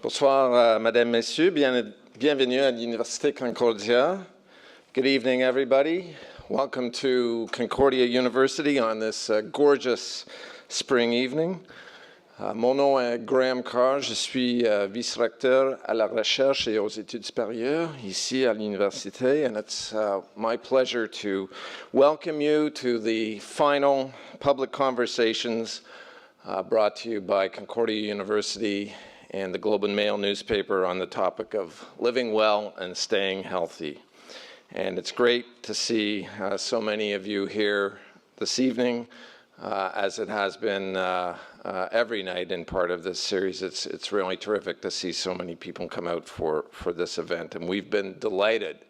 Bonsoir, Madame, Messieurs. Bienvenue à l'Université Concordia. Good evening, everybody. Welcome to Concordia University on this gorgeous spring evening. Mon nom est Graham Carr. Je suis vice-recteur à la recherche et aux études supérieures ici à l'université, and it's my pleasure to welcome you to the final public conversations brought to you by Concordia University and the Globe and Mail newspaper on the topic of living well and staying healthy. And it's great to see so many of you here this evening, as it has been every night in part of this series. It's really terrific to see so many people come out for this event. And we've been delighted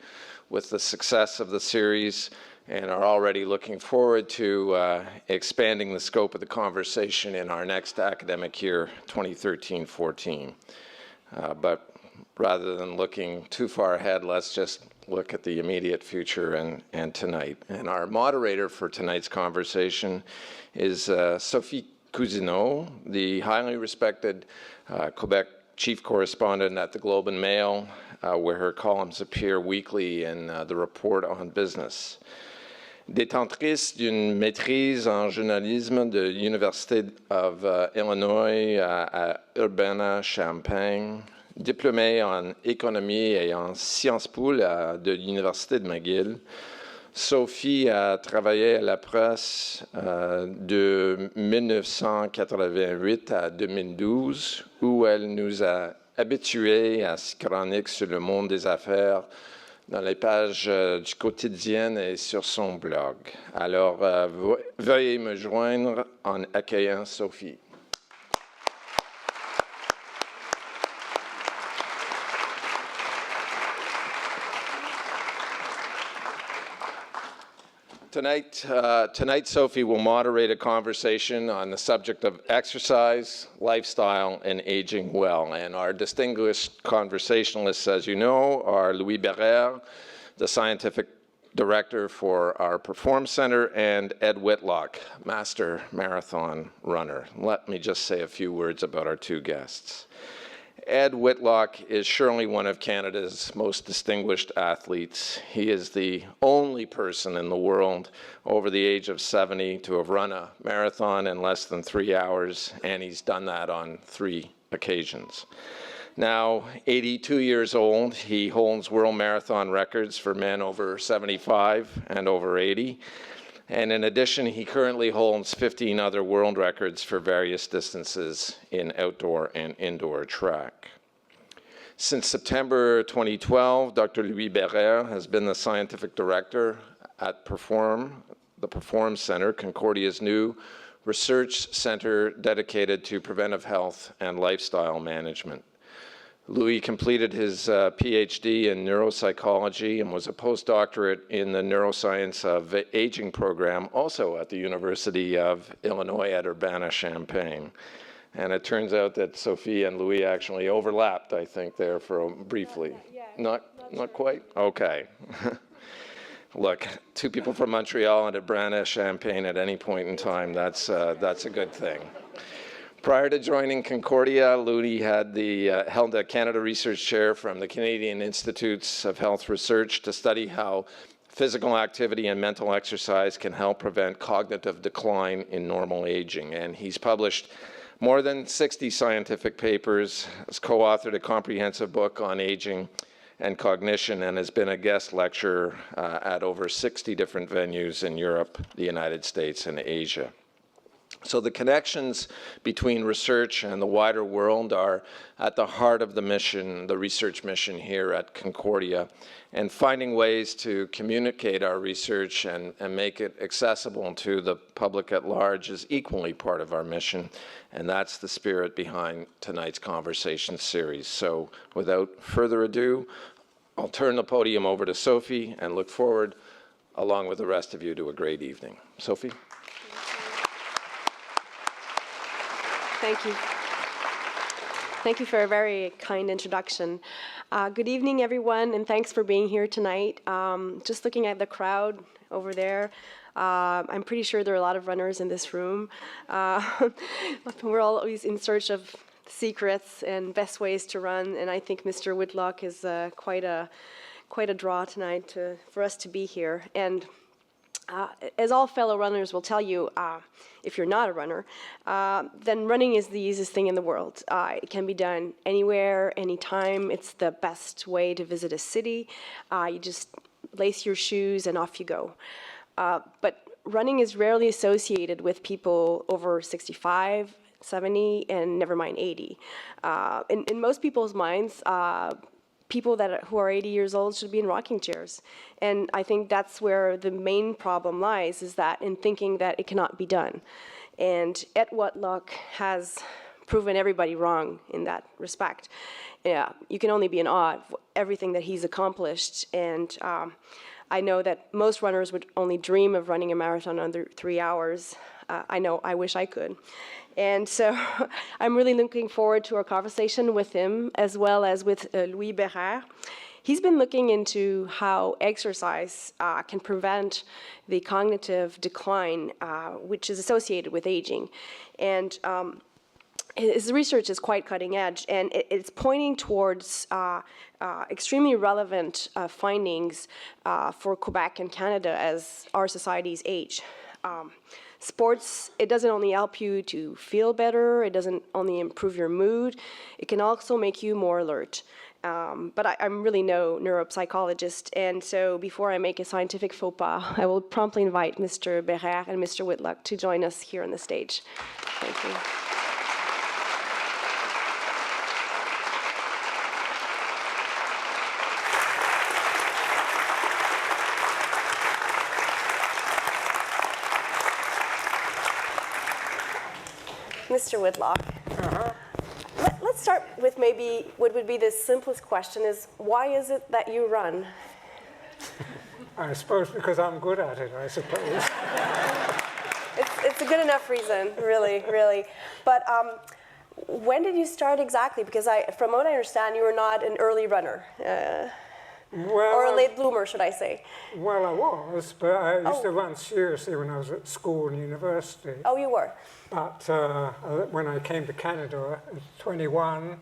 with the success of the series and are already looking forward to expanding the scope of the conversation in our next academic year, 2013-14. But rather than looking too far ahead, let's just look at the immediate future and tonight. And our moderator for tonight's conversation is Sophie Cousineau, the highly respected Quebec chief correspondent at the Globe and Mail, where her columns appear weekly in the Report on Business. Détentrice d'une maîtrise en journalisme de l'University of Illinois à Urbana-Champaign, diplômée en économie et en sciences po de l'Université de McGill, Sophie a travaillé à la presse de 1988 à 2012, où elle nous a habitués à ses chroniques sur le monde des affaires dans les pages du quotidien et sur son blog. Alors, veuillez me joindre en accueillant Sophie. Tonight, Sophie will moderate a conversation on the subject of exercise, lifestyle, and aging well. And our distinguished conversationalists, as you know, are Louis Bherer, the scientific director for our Perform Center, and Ed Whitlock, master marathon runner. Let me just say a few words about our two guests. Ed Whitlock is surely one of Canada's most distinguished athletes. He is the only person in the world over the age of 70 to have run a marathon in less than 3 hours, and he's done that on 3 occasions. Now, 82 years old, he holds world marathon records for men over 75 and over 80. And in addition, he currently holds 15 other world records for various distances in outdoor and indoor track. Since September 2012, Dr. Louis Bherer has been the scientific director at the Perform Center, Concordia's new research center dedicated to preventive health and lifestyle management. Louis completed his PhD in neuropsychology and was a postdoctorate in the neuroscience of aging program, also at the University of Illinois at Urbana-Champaign. And it turns out that Sophie and Louis actually overlapped, I think, there for briefly. Not quite? Okay. Look, 2 people from Montreal and Urbana-Champaign at any point in time, that's a good thing. Prior to joining Concordia, Louis held a Canada Research Chair from the Canadian Institutes of Health Research to study how physical activity and mental exercise can help prevent cognitive decline in normal aging. And he's published more than 60 scientific papers, has co-authored a comprehensive book on aging and cognition, and has been a guest lecturer at over 60 different venues in Europe, the United States, and Asia. So the connections between research and the wider world are at the heart of the mission, the research mission here at Concordia, and finding ways to communicate our research and make it accessible to the public at large is equally part of our mission, and that's the spirit behind tonight's conversation series. So without further ado, I'll turn the podium over to Sophie and look forward, along with the rest of you, to a great evening. Sophie? Thank you. Thank you for a very kind introduction. Good evening, everyone, and thanks for being here tonight. Just looking at the crowd over there, I'm pretty sure there are a lot of runners in this room. We're always in search of secrets and best ways to run, and I think Mr. Whitlock is quite a draw tonight for us to be here. And as all fellow runners will tell you, if you're not a runner, then running is the easiest thing in the world. It can be done anywhere, anytime. It's the best way to visit a city. You just lace your shoes and off you go. But running is rarely associated with people over 65, 70, and never mind 80. In most people's minds, people who are 80 years old should be in rocking chairs. And I think that's where the main problem lies, is that in thinking that it cannot be done. And Ed Whitlock has proven everybody wrong in that respect. Yeah, you can only be in awe of everything that he's accomplished. And I know that most runners would only dream of running a marathon under 3 hours. I wish I could. And so I'm really looking forward to our conversation with him, as well as with Louis Bherer. He's been looking into how exercise can prevent the cognitive decline, which is associated with aging. And his research is quite cutting edge, and it's pointing towards extremely relevant findings for Quebec and Canada as our societies age. Sports, it doesn't only help you to feel better, it doesn't only improve your mood, it can also make you more alert. But I'm really no neuropsychologist, and so before I make a scientific faux pas, I will promptly invite Mr. Bherer and Mr. Whitlock to join us here on the stage. Thank you. Mr. Whitlock, let's start with maybe what would be the simplest question is, why is it that you run? I suppose because I'm good at it, I suppose. It's a good enough reason, really, really. But when did you start exactly? Because from what I understand, you were not an early runner. Or a late bloomer, should I say? Well, I was, but I used to run seriously when I was at school and university. Oh, you were? But when I came to Canada at 21,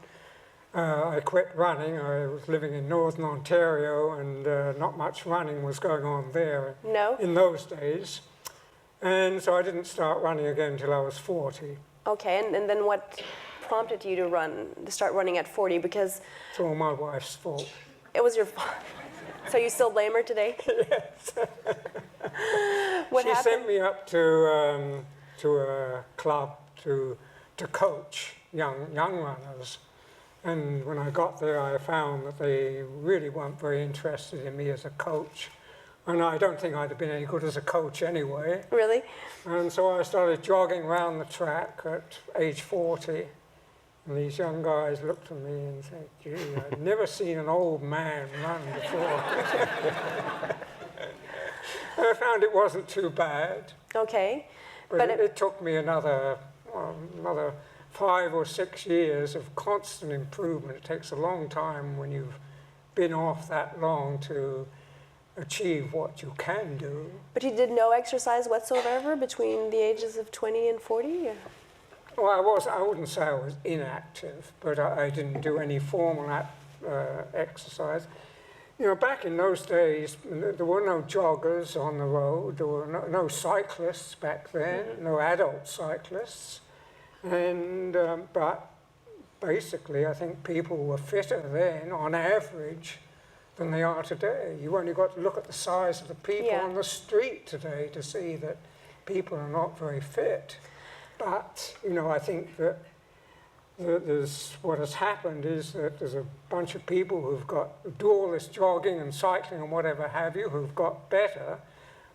I quit running. I was living in Northern Ontario, and not much running was going on there in those days. And so I didn't start running again until I was 40. Okay, and then what prompted you to start running at 40? Because it's all my wife's fault. It was your fault. So you still blame her today? Yes. What happened? She sent me up to a club to coach young runners. And when I got there, I found that they really weren't very interested in me as a coach. And I don't think I'd have been any good as a coach anyway. Really? And so I started jogging around the track at age 40. And these young guys looked at me and said, gee, I'd never seen an old man run before. And I found it wasn't too bad. Okay. But it took me another 5 or 6 years of constant improvement. It takes a long time when you've been off that long to achieve what you can do. But you did no exercise whatsoever between the ages of 20 and 40? Well, I wouldn't say I was inactive, but I didn't do any formal exercise. You know, back in those days, there were no joggers on the road, there were no cyclists back then, no adult cyclists. And, but basically, I think people were fitter then, on average, than they are today. You only got to look at the size of the people on the street today to see that people are not very fit. But, you know, I think that what has happened is that there's a bunch of people who've do all this jogging and cycling and whatever have you, who've got better,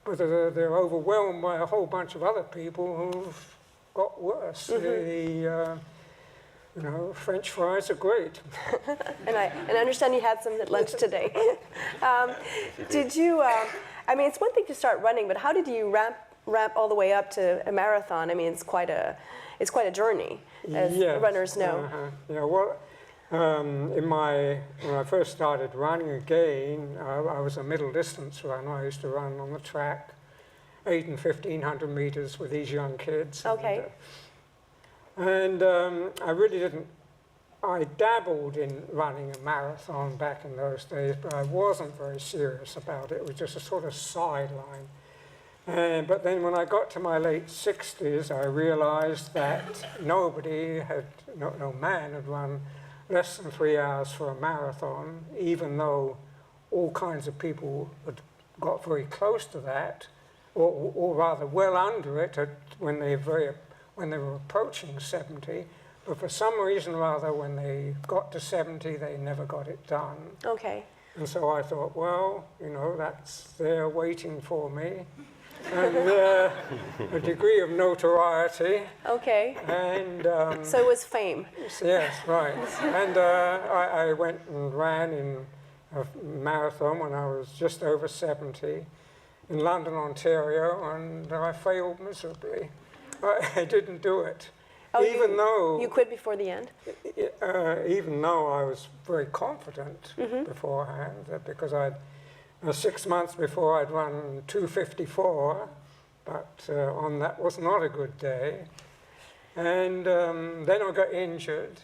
but they're overwhelmed by a whole bunch of other people who've got worse. You know, French fries are great. And I understand you had some at lunch today. Did you, I mean, it's one thing to start running, but how did you ramp all the way up to a marathon? I mean, it's quite a journey, as runners know. Yeah, well, when I first started running again, I was a middle distance runner. I used to run on the track, 800 and 1500 meters with these young kids. Okay. And I really didn't I dabbled in running a marathon back in those days, but I wasn't very serious about it. It was just a sort of sideline. But then when I got to my late 60s, I realized that no man had run less than 3 hours for a marathon, even though all kinds of people had got very close to that, or rather well under it when they were approaching 70. But for some reason or other, when they got to 70, they never got it done. Okay. And so I thought, well, that's there waiting for me. And a degree of notoriety. Okay. And so it was fame. yes, right. And I went and ran in a marathon when I was just over 70 in London, Ontario, and I failed miserably. I didn't do it. Oh, even though you quit before the end? even though I was very confident beforehand, because 6 months before I'd run 2:54, but that was not a good day. And then I got injured,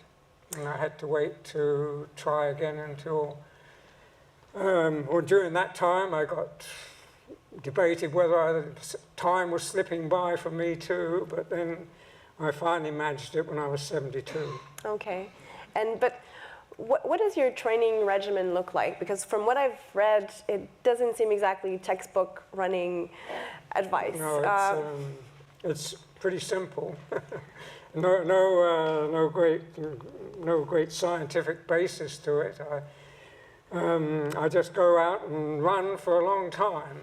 and I had to wait to try again until, during that time I got debated whether time was slipping by for me too, but then I finally managed it when I was 72. Okay. But what does your training regimen look like? Because from what I've read, it doesn't seem exactly textbook running advice. No, it's pretty simple. no great scientific basis to it. I just go out and run for a long time.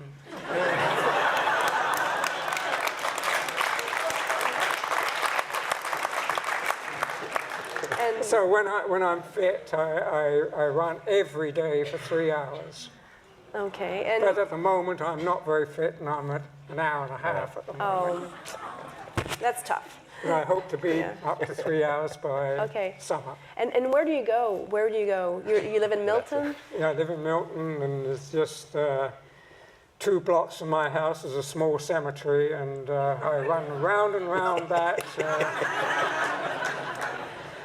So when I'm fit, I run every day for 3 hours. Okay. But at the moment, I'm not very fit, and I'm at an hour and a half at the moment. That's tough. And I hope to be up to 3 hours by summer. And where do you go? Where do you go? You live in Milton? Yeah, I live in Milton, and it's just 2 blocks from my house is a small cemetery, and I run round and round that.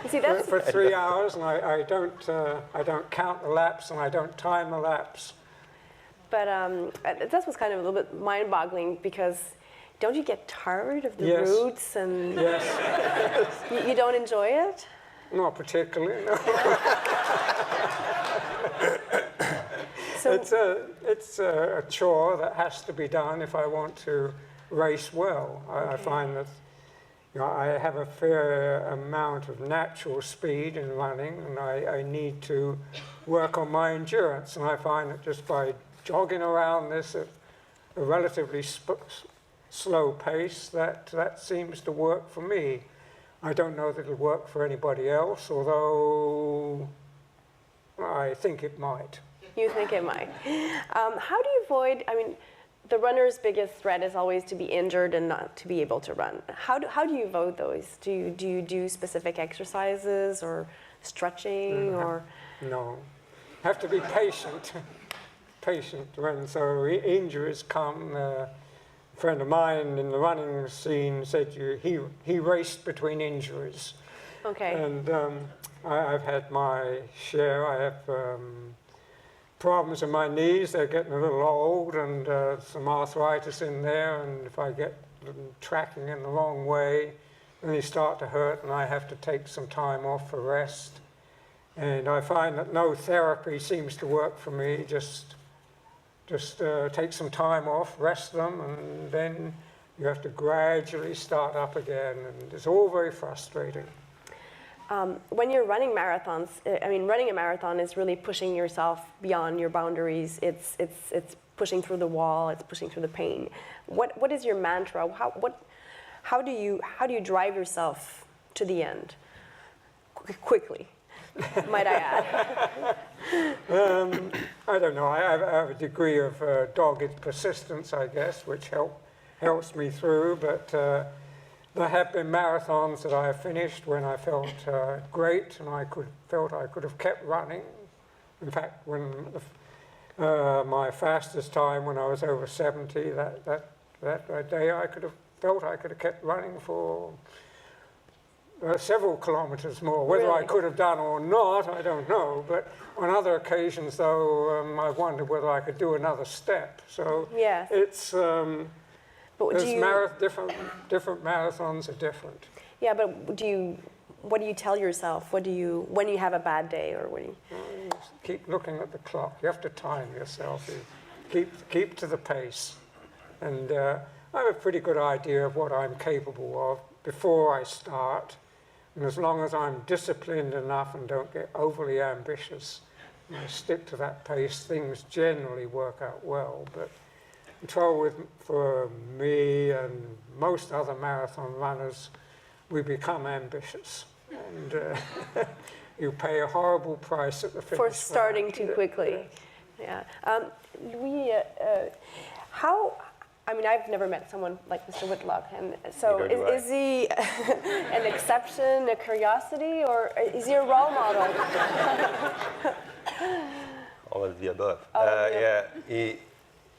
You see, that's for 3 hours, and I don't count the laps, and I don't time the laps. But that's what's kind of a little bit mind-boggling, because don't you get tired of the Yes. routes and Yes. you don't enjoy it? Not particularly, no. So It's a chore that has to be done if I want to race well. I find that I have a fair amount of natural speed in running, and I need to work on my endurance. And I find that just by jogging around this at a relatively slow pace, that seems to work for me. I don't know that it'll work for anybody else, although I think it might. you think it might. How do you avoid, the runner's biggest threat is always to be injured and not to be able to run. How do you avoid those? Do you do specific exercises or stretching or? No. Have to be patient. Patient when injuries come. A friend of mine in the running scene said he raced between injuries. Okay. And I've had my share. I have problems in my knees. They're getting a little old, and some arthritis in there, and if I get them tracking in the wrong way, then they start to hurt, and I have to take some time off for rest. And I find that no therapy seems to work for me. Just take some time off, rest them, and then you have to gradually start up again, and it's all very frustrating. When you're running marathons, running a marathon is really pushing yourself beyond your boundaries. It's pushing through the wall. It's pushing through the pain. What is your mantra? How do you drive yourself to the end quickly? Might I add? I don't know. I have a degree of dogged persistence, I guess, which helps me through. But there have been marathons that I have finished when I felt great, and felt I could have kept running. In fact, when my fastest time when I was over 70, that day I could have kept running for several kilometers more. Whether I Really? could have done or not, I don't know. But on other occasions, though, I wondered whether I could do another step. So Yes. it's But there's do you, different marathons are different. yeah, but what do you tell yourself? When you have a bad day, or when you? You just keep looking at the clock. You have to time yourself. You keep to the pace, and I have a pretty good idea of what I'm capable of before I start. And as long as I'm disciplined enough and don't get overly ambitious, and I stick to that pace, things generally work out well. But the trouble for me and most other marathon runners, we become ambitious. And you pay a horrible price at the finish. For starting line. too quickly. Yeah. Louis, how? I mean, I've never met someone like Mr. Whitlock, and so Neither do is he an exception, a curiosity, or is he a role model? All of the above. yeah. Yeah, he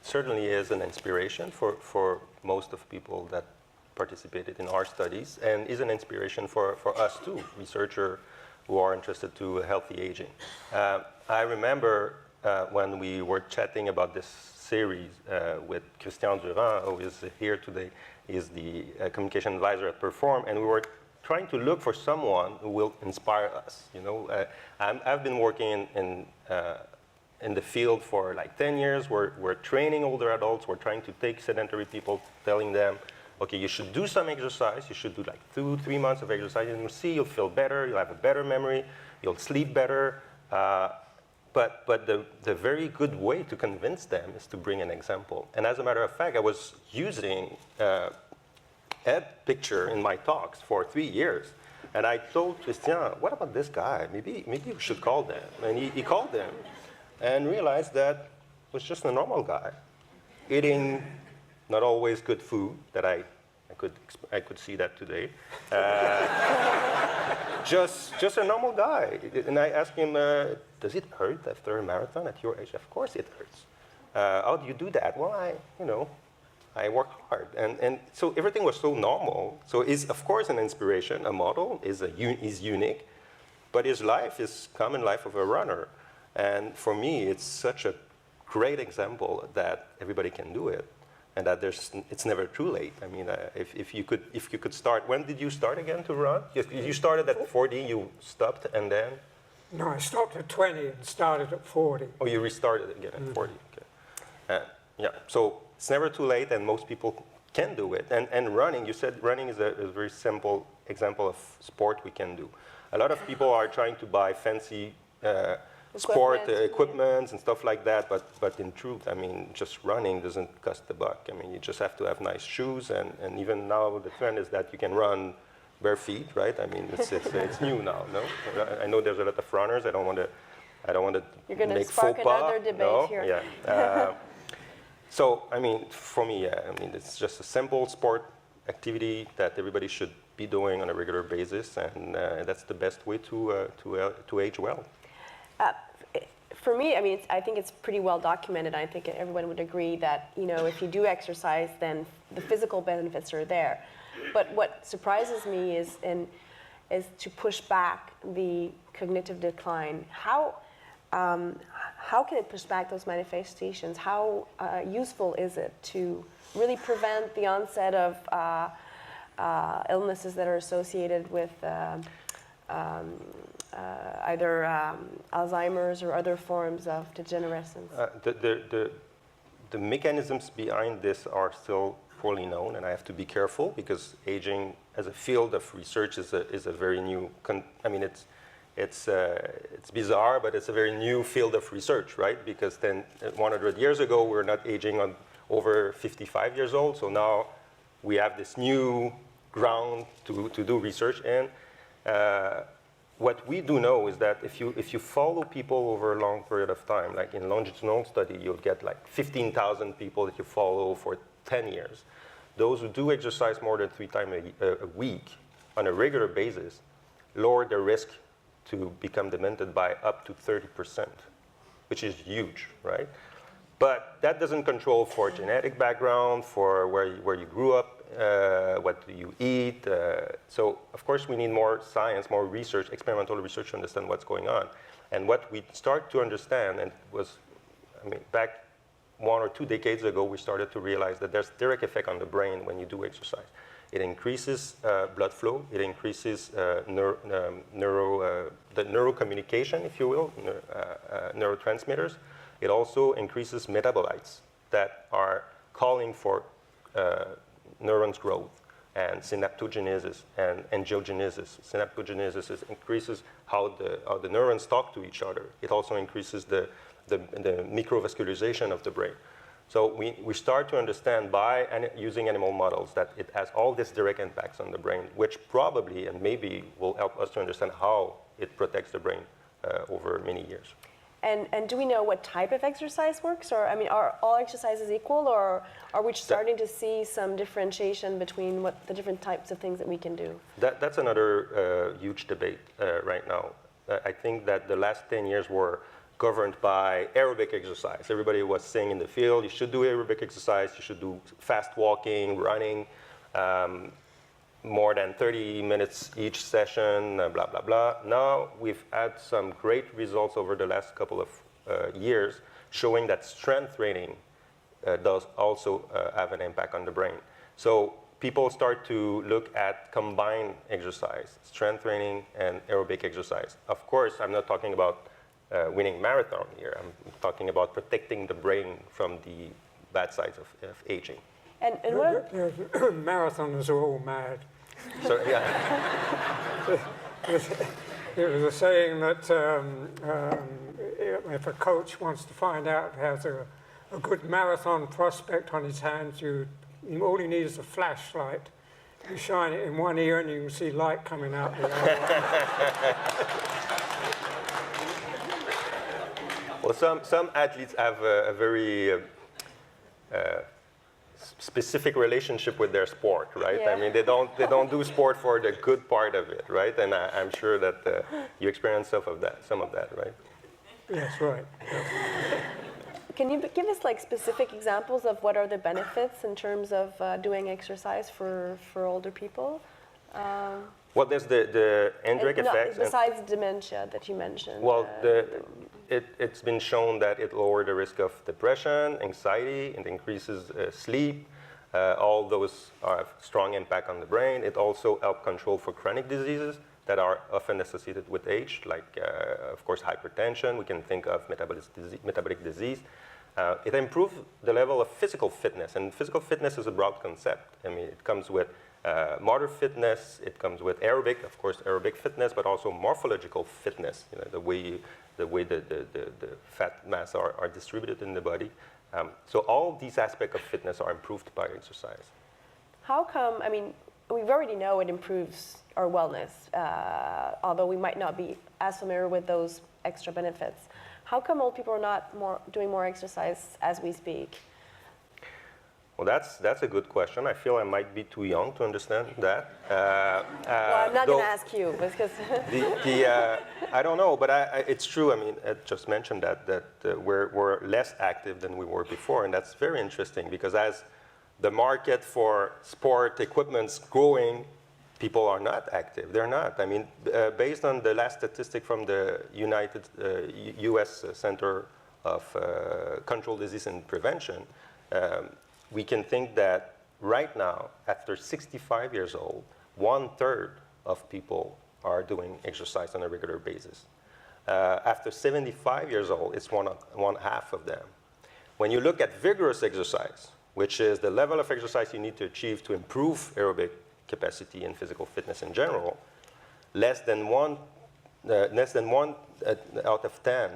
certainly is an inspiration for most of people that participated in our studies, and is an inspiration for us too, researchers who are interested to healthy aging. I remember when we were chatting about this series with Christian Durand, who is here today, is the communication advisor at Perform, and we were trying to look for someone who will inspire us. You know, I've been working in the field for like 10 years. We're training older adults. We're trying to take sedentary people, telling them, okay, you should do some exercise. You should do like 2-3 months of exercise, and you'll see you'll feel better. You'll have a better memory. You'll sleep better. But the very good way to convince them is to bring an example. And as a matter of fact, I was using Ed's picture in my talks for 3 years. And I told Christian, what about this guy? Maybe you should call them. And he called them and realized that it was just a normal guy eating not always good food, that I could see that today. Just a normal guy. And I asked him, does it hurt after a marathon at your age? Of course it hurts. How do you do that? Well, I work hard. And so everything was so normal. So he's, of course, an inspiration, a model, is unique. But his life is common life of a runner. And for me, it's such a great example that everybody can do it. And that it's never too late. I mean, if you could start, when did you start again to run? You started at 40, you stopped, and then? No, I stopped at 20 and started at 40. Oh, you restarted again at 40, okay. Yeah, so it's never too late, and most people can do it. And running, you said running is a very simple example of sport we can do. A lot of people are trying to buy fancy sport equipment and stuff like that, but in truth, I mean, just running doesn't cost a buck. I mean, you just have to have nice shoes, and even now the trend is that you can run bare feet, right? I mean, it's new now, no? I know there's a lot of runners. I don't want to You're going to make spark faux pas. another debate No? here. Yeah. So, I mean, for me, yeah, I mean, it's just a simple sport activity that everybody should be doing on a regular basis, and that's the best way to age well. For me, I mean, I think it's pretty well documented. I think everyone would agree that, you know, if you do exercise, then the physical benefits are there. But what surprises me is to push back the cognitive decline. How can it push back those manifestations? How useful is it to really prevent the onset of illnesses that are associated with either Alzheimer's or other forms of degenerescence? The mechanisms behind this are still poorly known, and I have to be careful because aging as a field of research is a very new. I mean, it's bizarre, but it's a very new field of research, right? Because then 100 years ago, we were not aging on over 55 years old, so now we have this new ground to do research in. What we do know is that if you follow people over a long period of time, like in longitudinal study, you'll get like 15,000 people that you follow for 10 years. Those who do exercise more than 3 times a week on a regular basis lower their risk to become demented by up to 30%, which is huge, right? But that doesn't control for genetic background, for where you grew up, what do you eat. So of course we need more science, more research, experimental research to understand what's going on. And what we start to understand, and was, I mean, back 1 or 2 decades ago, we started to realize that there's direct effect on the brain when you do exercise. It increases blood flow, it increases the neurocommunication, if you will, neurotransmitters. It also increases metabolites that are calling for neurons growth and synaptogenesis and angiogenesis. Synaptogenesis increases how the neurons talk to each other. It also increases the microvascularization of the brain. So we start to understand by using animal models that it has all these direct impacts on the brain, which probably and maybe will help us to understand how it protects the brain over many years. And do we know what type of exercise works? Or, I mean, are all exercises equal, or are we starting to see some differentiation between what the different types of things that we can do? That's another huge debate right now. I think that the last 10 years were governed by aerobic exercise. Everybody was saying in the field, you should do aerobic exercise, you should do fast walking, running, more than 30 minutes each session, blah, blah, blah. Now we've had some great results over the last couple of years showing that strength training does also have an impact on the brain. So people start to look at combined exercise, strength training and aerobic exercise. Of course, I'm not talking about winning marathon here. I'm talking about protecting the brain from the bad sides of aging. And what Marathoners are all mad. So, yeah. It was a saying that if a coach wants to find out if he has a good marathon prospect on his hands, all you need is a flashlight. You shine it in one ear and you can see light coming out the other one. Well, some athletes have a very specific relationship with their sport, right? Yeah. I mean, they don't do sport for the good part of it, right? And I'm sure that you experience some of that, right? Yes, right. Can you give us like specific examples of what are the benefits in terms of doing exercise for older people? Well, there's the indirect effects. Besides dementia that you mentioned. Well, it's been shown that it lowers the risk of depression, anxiety, it increases sleep. All those have strong impact on the brain. It also helps control for chronic diseases that are often associated with age, like, of course, hypertension. We can think of metabolic disease. It improves the level of physical fitness, and physical fitness is a broad concept. I mean, it comes with motor fitness, it comes with aerobic, of course, aerobic fitness, but also morphological fitness, you know, the way the fat mass are distributed in the body. So all these aspects of fitness are improved by exercise. How come, I mean, we already know it improves our wellness, although we might not be as familiar with those extra benefits. How come old people are not doing more exercise as we speak? Well, that's a good question. I feel I might be too young to understand that. Well, I'm not going to ask you because I don't know, but it's true. I mean, Ed just mentioned that we're less active than we were before, and that's very interesting because as the market for sport equipment's growing, people are not active. They're not. I mean, based on the last statistic from the U.S. Center of Control Disease and Prevention, we can think that right now, after 65 years old, 1/3 of people are doing exercise on a regular basis. After 75 years old, it's one half of them. When you look at vigorous exercise, which is the level of exercise you need to achieve to improve aerobic capacity and physical fitness in general, less than one out of 10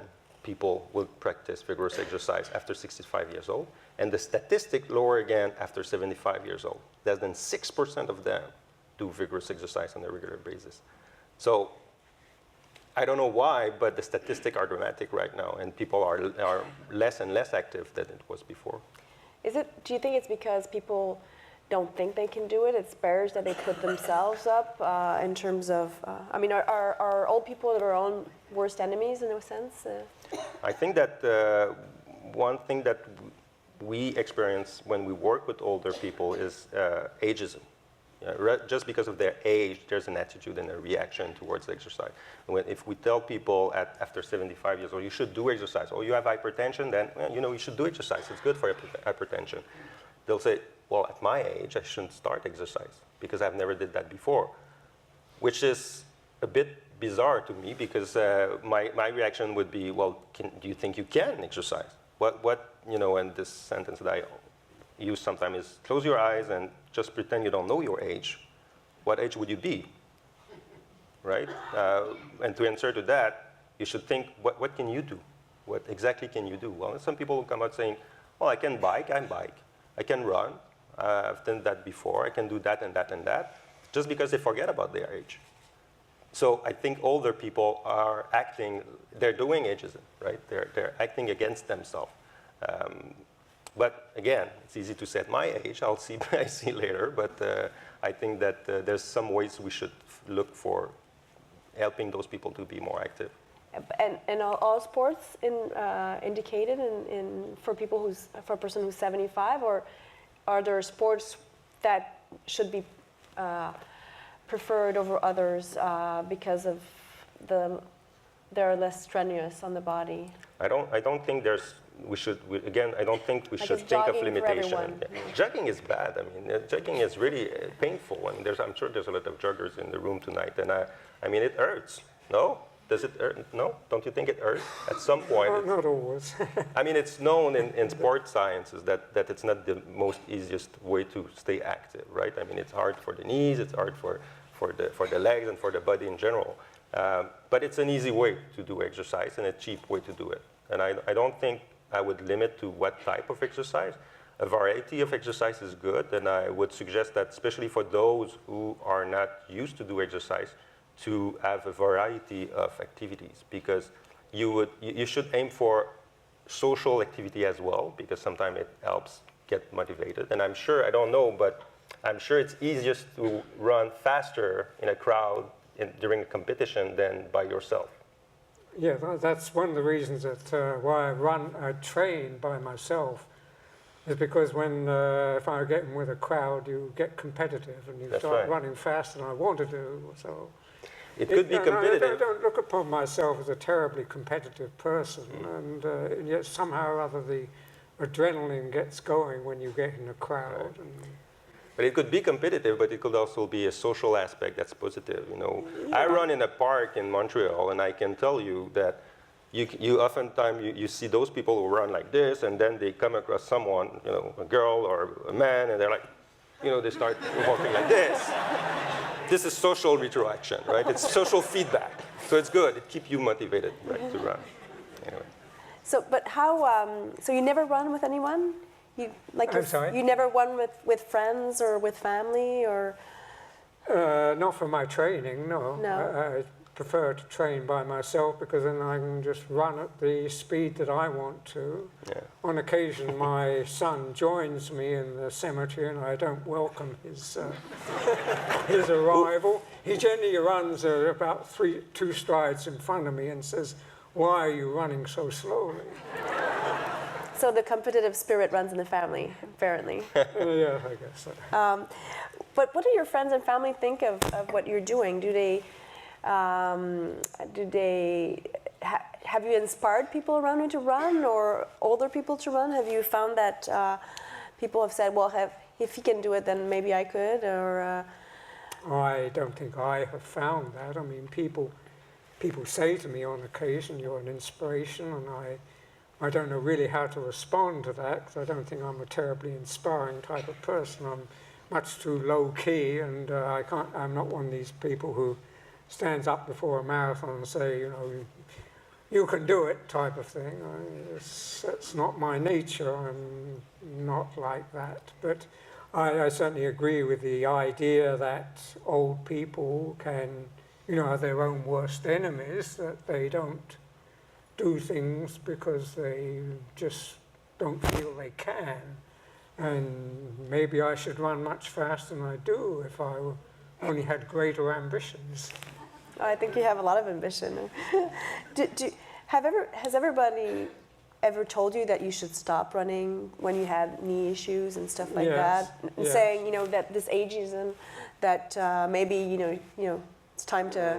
people will practice vigorous exercise after 65 years old. And the statistic lower again after 75 years old. Less than 6% of them do vigorous exercise on a regular basis. So I don't know why, but the statistics are dramatic right now, and people are less and less active than it was before. Do you think it's because people don't think they can do it? It's barriers that they put themselves up in terms of, I mean, are old people their own worst enemies in a sense? I think that one thing that we experience when we work with older people is ageism. Just because of their age, there's an attitude and a reaction towards exercise. If we tell people after 75 years old, you should do exercise, or you have hypertension, then you should do exercise. It's good for hypertension. They'll say, well, at my age, I shouldn't start exercise because I've never did that before, which is a bit bizarre to me because my reaction would be, well, do you think you can exercise? And this sentence that I use sometimes is, close your eyes and just pretend you don't know your age. What age would you be, right? And to answer to that, you should think, what can you do? What exactly can you do? Well, some people will come out saying, well, I can bike, I can run, I've done that before, I can do that and that and that, just because they forget about their age. So I think older people are they're doing ageism, right? They're acting against themselves. But again, it's easy to say at my age, I see later, but I think that there's some ways we should look for helping those people to be more active. And all sports indicated for a person who's 75, or are there sports that should be preferred over others because of they're less strenuous on the body? I don't think I don't think we should think of limitation. Jogging is bad. I mean, jogging is really painful. I mean, I'm sure there's a lot of joggers in the room tonight, and I mean, it hurts. No? Does it hurt? No? Don't you think it hurts at some point? Not always. I mean, it's known in sports sciences that it's not the most easiest way to stay active, right? I mean, it's hard for the knees, it's hard for the legs and for the body in general. But it's an easy way to do exercise and a cheap way to do it. And I don't think I would limit to what type of exercise. A variety of exercise is good, and I would suggest that especially for those who are not used to do exercise, to have a variety of activities, because you should aim for social activity as well, because sometimes it helps get motivated. And I'm sure, I don't know, but I'm sure it's easiest to run faster in a crowd during a competition than by yourself. Yeah, that's one of the reasons that why I train by myself, is because if I get in with a crowd, you get competitive and you start running faster than I want to do. So it could be competitive. I don't look upon myself as a terribly competitive person, and yet somehow or other the adrenaline gets going when you get in a crowd. But it could be competitive, but it could also be a social aspect that's positive. I run in a park in Montreal, and I can tell you that you oftentimes you see those people who run like this, and then they come across someone, a girl or a man, and they're like, they start walking like this. This is social retroaction, right? It's social feedback. So it's good. It keeps you motivated, right, to run. Anyway. So, but how? So you never run with anyone? I'm sorry? You never run with friends or with family, or? Not for my training, no. No. I prefer to train by myself because then I can just run at the speed that I want to. Yeah. On occasion, my son joins me in the cemetery, and I don't welcome his his arrival. He generally runs about 2 strides in front of me and says, "Why are you running so slowly?" So the competitive spirit runs in the family, apparently. Yeah, I guess so. But what do your friends and family think of what you're doing? Have you inspired people around you to run, or older people to run? Have you found that people have said, well, if he can do it, then maybe I could, or? I don't think I have found that. I mean, people say to me on occasion, "You're an inspiration," and I don't know really how to respond to that, because I don't think I'm a terribly inspiring type of person. I'm much too low key, and I'm not one of these people who stands up before a marathon and say, you can do it type of thing. It's not my nature. I'm not like that. But I certainly agree with the idea that old people can, are their own worst enemies, that they don't do things because they just don't feel they can. And maybe I should run much faster than I do if I only had greater ambitions. I think you have a lot of ambition. Has everybody ever told you that you should stop running when you had knee issues and stuff like Yes, that? And yes. saying, you know, that this ageism, that maybe, you know, it's time to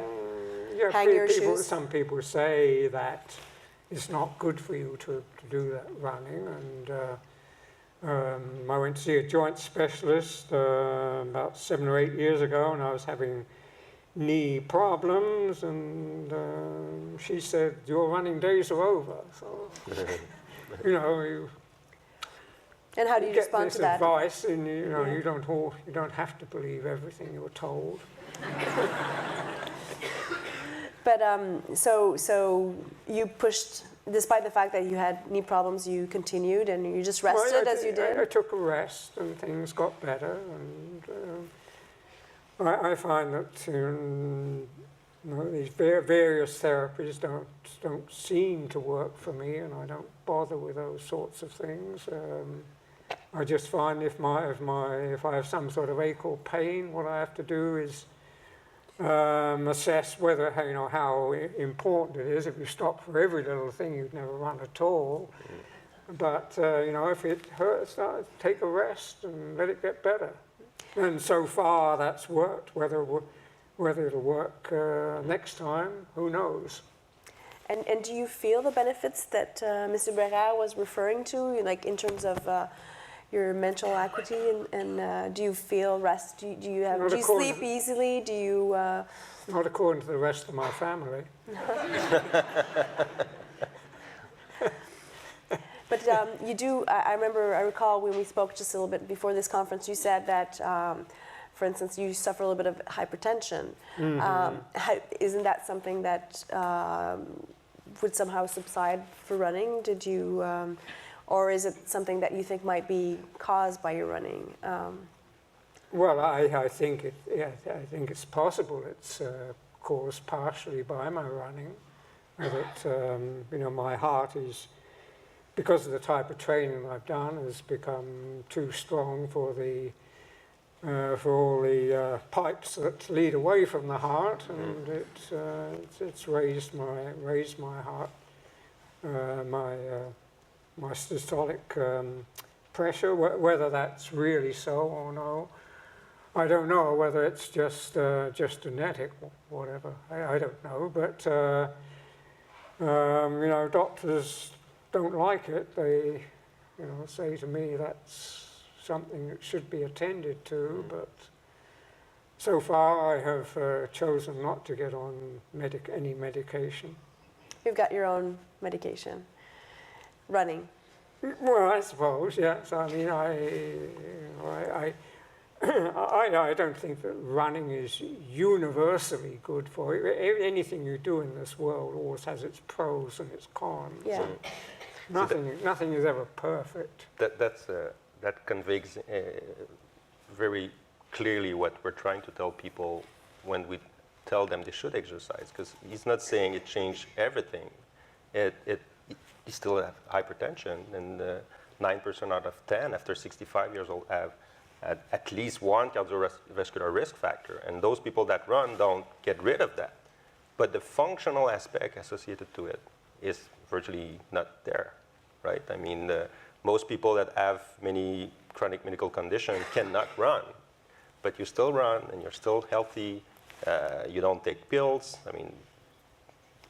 Yeah, hang your shoes? some people say that it's not good for you to do that running, and I went to see a joint specialist about 7 or 8 years ago, and I was having knee problems, and she said, your running days are over. So, you know, you And how do you get respond this to that? advice, and you know, Yeah. you don't have to believe everything you're told. But so you pushed, despite the fact that you had knee problems, you continued and you just rested as you did? I took a rest, and things got better, and I find that you know, these various therapies don't seem to work for me, and I don't bother with those sorts of things. I just find if I have some sort of ache or pain, what I have to do is assess whether, you know, how important it is. If you stop for every little thing, you'd never run at all. But you know, if it hurts, take a rest and let it get better. And so far, that's worked. Whether it'll work next time, who knows? And do you feel the benefits that Mr. Bherer was referring to, like in terms of your mental acuity, and do you feel rest? Do you sleep easily? Do you? Not according to the rest of my family. But you do. I recall when we spoke just a little bit before this conference. You said that, for instance, you suffer a little bit of hypertension. Isn't that something that would somehow subside for running? Did you? Or is it something that you think might be caused by your running? Well, I think it's possible it's caused partially by my running. That you know, my heart is, because of the type of training I've done, has become too strong for all the pipes that lead away from the heart, and it's raised my heart, my systolic pressure. Whether that's really so or no, I don't know. Whether it's just genetic, whatever, I don't know. But you know, doctors don't like it. They, you know, say to me that's something that should be attended to. But so far, I have chosen not to get on any medication. You've got your own medication. Running. Well, I suppose, yes. I mean, I don't think that running is universally good for you. Anything you do in this world always has its pros and its cons. Yeah. Nothing is ever perfect. That conveys very clearly what we're trying to tell people when we tell them they should exercise, because he's not saying it changed everything. You still have hypertension, and 9% out of 10 after 65 years old have at least one cardiovascular risk factor, and those people that run don't get rid of that. But the functional aspect associated to it is virtually not there, right? I mean, most people that have many chronic medical conditions cannot run, but you still run and you're still healthy. You don't take pills. I mean,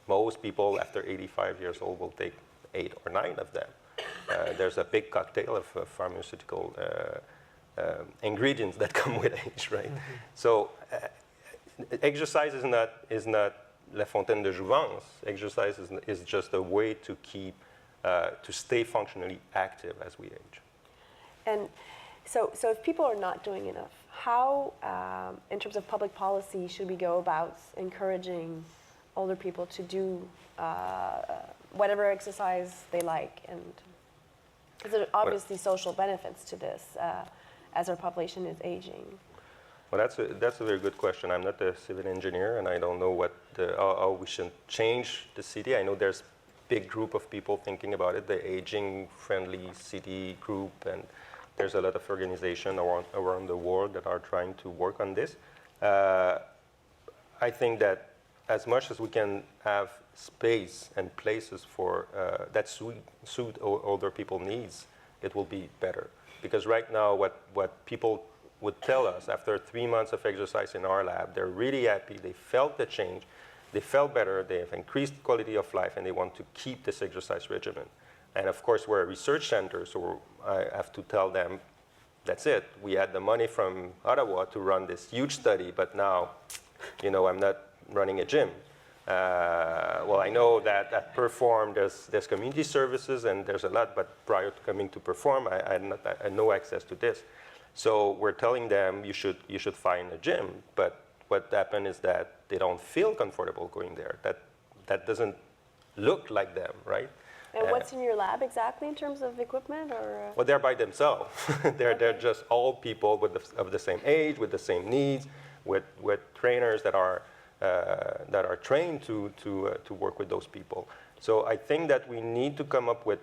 most people after 85 years old will take 8 or 9 of them. There's a big cocktail of pharmaceutical ingredients that come with age, right? So exercise is not la fontaine de jouvence. Exercise is just a way to keep to stay functionally active as we age. And so if people are not doing enough, how, in terms of public policy, should we go about encouraging older people to do whatever exercise they like? And because there are obviously social benefits to this as our population is aging. Well, that's a very good question. I'm not a civil engineer, and I don't know how we should change the city. I know there's a big group of people thinking about it, the aging-friendly city group, and there's a lot of organizations around the world that are trying to work on this. I think that as much as we can have space and places for that suit older people needs, it will be better. Because right now, what people would tell us after 3 months of exercise in our lab, they're really happy, they felt the change, they felt better, they have increased quality of life, and they want to keep this exercise regimen. And of course, we're a research center, so I have to tell them, that's it. We had the money from Ottawa to run this huge study, but now, I'm not running a gym. Well, I know that at Perform, there's community services and there's a lot, but prior to coming to Perform, I had no access to this. So we're telling them you should find a gym, but what happened is that they don't feel comfortable going there. That doesn't look like them, right? And what's in your lab exactly in terms of equipment, or? Well, they're by themselves. They're just all people of the same age, with the same needs, with trainers that are trained to work with those people. So I think that we need to come up with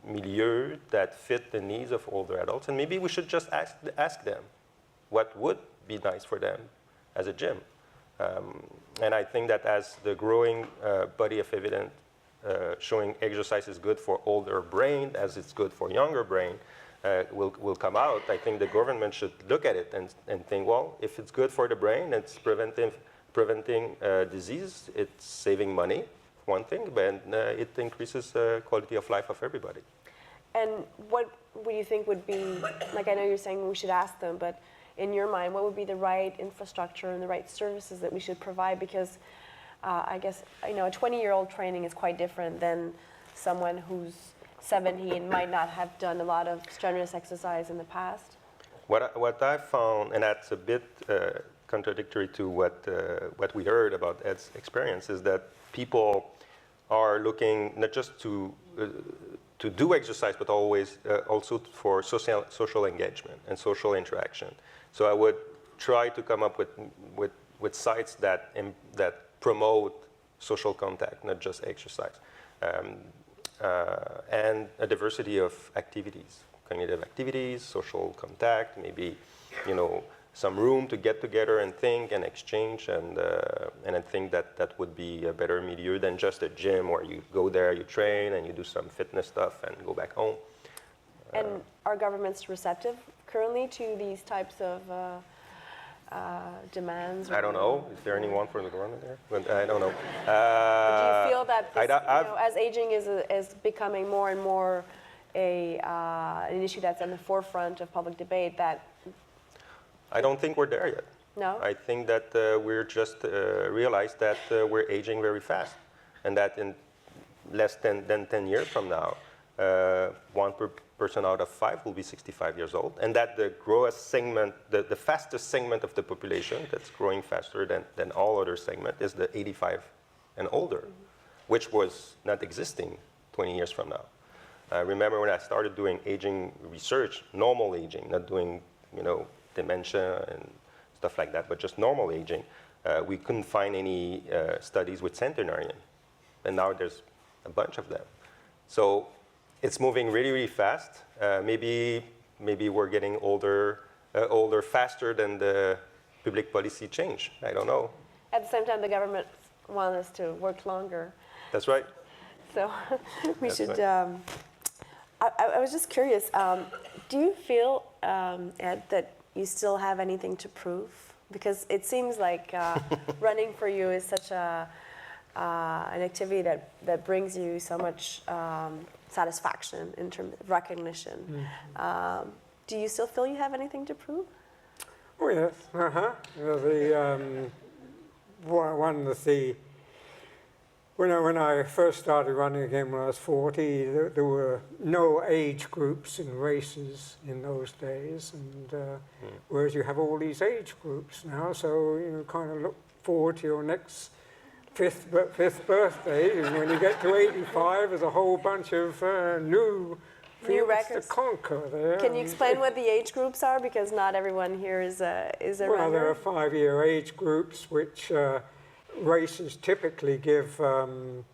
milieu that fit the needs of older adults, and maybe we should just ask them what would be nice for them as a gym. And I think that as the growing body of evidence showing exercise is good for older brain, as it's good for younger brain, will come out, I think the government should look at it and think, well, if it's good for the brain, it's preventing disease, it's saving money, one thing, but it increases the quality of life of everybody. And what would you think would be, like, I know you're saying we should ask them, but in your mind, what would be the right infrastructure and the right services that we should provide? Because I guess, a 20-year-old training is quite different than someone who's 70 and might not have done a lot of strenuous exercise in the past. What I found, and that's a bit contradictory to what we heard about Ed's experience, is that people are looking not just to do exercise, but always also for social engagement and social interaction. So I would try to come up with sites that promote social contact, not just exercise, and a diversity of activities, cognitive activities, social contact, maybe some room to get together and think and exchange, and I think that would be a better milieu than just a gym where you go there, you train, and you do some fitness stuff and go back home. And are governments receptive currently to these types of demands? I don't know. Is there anyone from the government there? But I don't know. Do you feel that this, as aging is becoming more and more an issue that's on the forefront of public debate, that I don't think we're there yet. No? I think that we're just realized that we're aging very fast, and that in less than 10 years from now, one person out of 5 will be 65 years old, and that the growest segment, the fastest segment of the population that's growing faster than all other segments is the 85 and older, which was not existing 20 years from now. I remember when I started doing aging research, normal aging, not doing, dementia and stuff like that, but just normal aging, we couldn't find any studies with centenarian, and now there's a bunch of them. So it's moving really, really fast. Maybe we're getting older faster than the public policy change. I don't know. At the same time, the government wants us to work longer. That's right. So we That's should. right. I was just curious. Do you feel, Ed, that you still have anything to prove? Because it seems like running for you is such an activity that brings you so much satisfaction in terms of recognition. Mm-hmm. Do you still feel you have anything to prove? Oh yes, one of the when I first started running again when I was 40, there were no age groups in races in those days, and whereas you have all these age groups now, so you kind of look forward to your next fifth birthday, and when you get to 85, there's a whole bunch of new records to conquer there. Can you explain what the age groups are? Because not everyone here is a runner. Well, there are 5-year age groups which races typically give some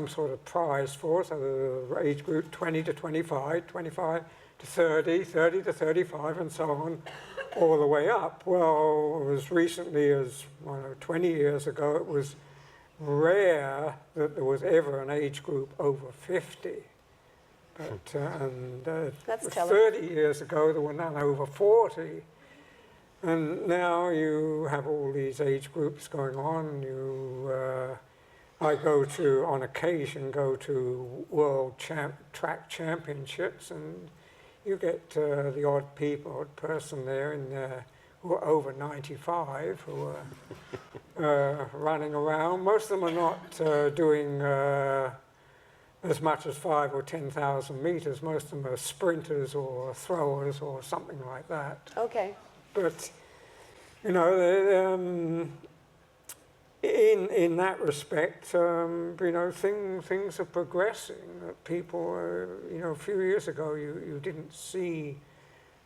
sort of prize for. So the age group 20 to 25, 25 to 30, 30 to 35, and so on. all the way up. Well, as recently as 20 years ago, it was rare that there was ever an age group over 50. But, That's telling. 30 years ago, there were none over 40. And now you have all these age groups going on. I on occasion, go to world track championships, and you get the odd person there who are over 95 who are running around. Most of them are not doing as much as 5,000 or 10,000 meters. Most of them are sprinters or throwers or something like that. Okay. But, you know, in that respect, you know, things are progressing. People, you know, a few years ago, you didn't see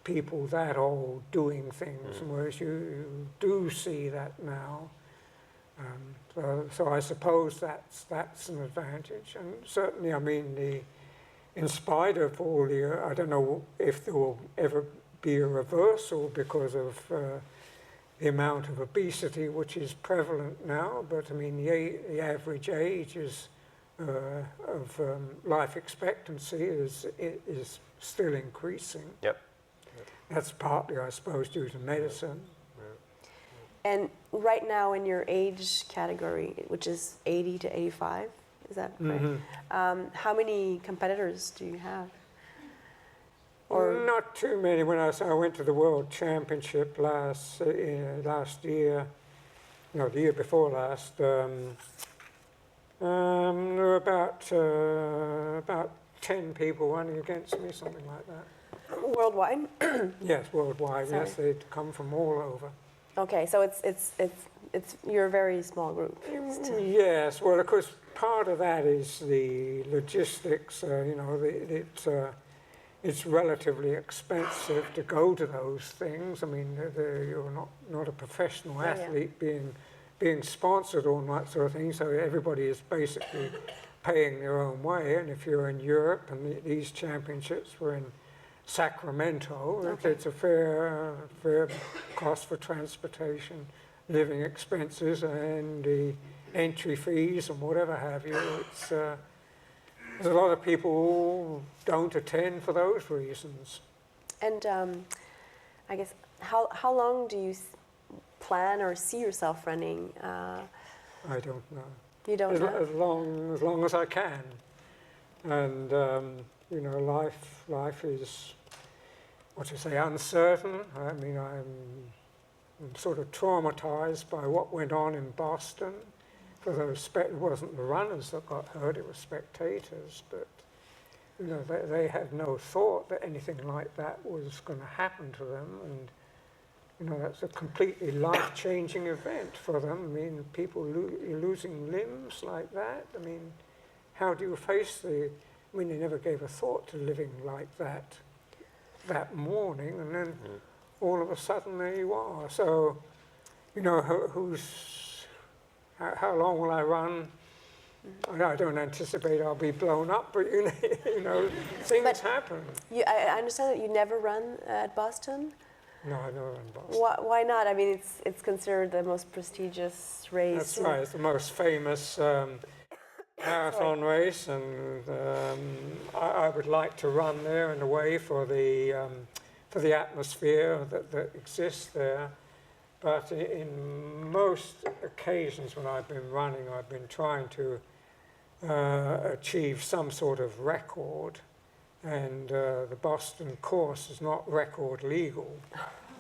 people that old doing things, whereas you do see that now. So I suppose that's an advantage. And certainly, I mean, in spite of all the, I don't know if there will ever be a reversal because of the amount of obesity which is prevalent now, but I mean the average age of life expectancy is still increasing. Yep. That's partly, I suppose, due to medicine. And right now in your age category, which is 80 to 85, is that right? How many competitors do you have? Or not too many. When I went to the World Championship last year, no, the year before last, there were about 10 people running against me, something like that. worldwide? Yes, worldwide. Sorry. Yes, they'd come from all over. Okay, so it's you're a very small group. Yes, well, of course, part of that is the logistics. You know, it's relatively expensive to go to those things. I mean, you're not a professional athlete being sponsored or that sort of thing. So everybody is basically paying their own way. And if you're in Europe, and these championships were in Sacramento, it's a fair cost for transportation, living expenses, and the entry fees and whatever have you. It's there's a lot of people who don't attend for those reasons. And I guess how long do you plan or see yourself running? I don't know. You don't know? As long as I can. And you know, life is, what you say, uncertain. I mean, I'm sort of traumatized by what went on in Boston. For those, it wasn't the runners that got hurt, it was spectators. But you know, they had no thought that anything like that was going to happen to them. And you know, that's a completely life-changing event for them. I mean, people losing limbs like that. I mean, how do you face I mean, they never gave a thought to living like that morning, and then all of a sudden there you are. So, you know, how long will I run? I don't anticipate I'll be blown up, but you know, things happen. I understand that you never run at Boston. No, I never run Boston. Why not? I mean, it's considered the most prestigious race. That's right. It's the most famous marathon race, and I would like to run there in a way for the atmosphere that exists there. But in most occasions when I've been running, I've been trying to achieve some sort of record, and the Boston course is not record legal.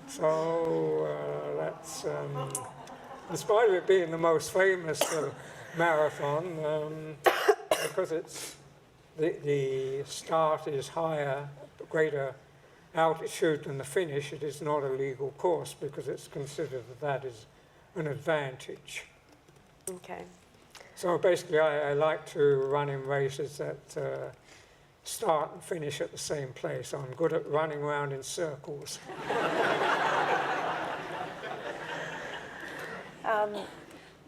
So that's, in spite of it being the most famous marathon, because it's the start is higher, greater altitude than the finish, it is not a legal course because it's considered that is an advantage. Okay. So basically, I like to run in races that start and finish at the same place. I'm good at running around in circles.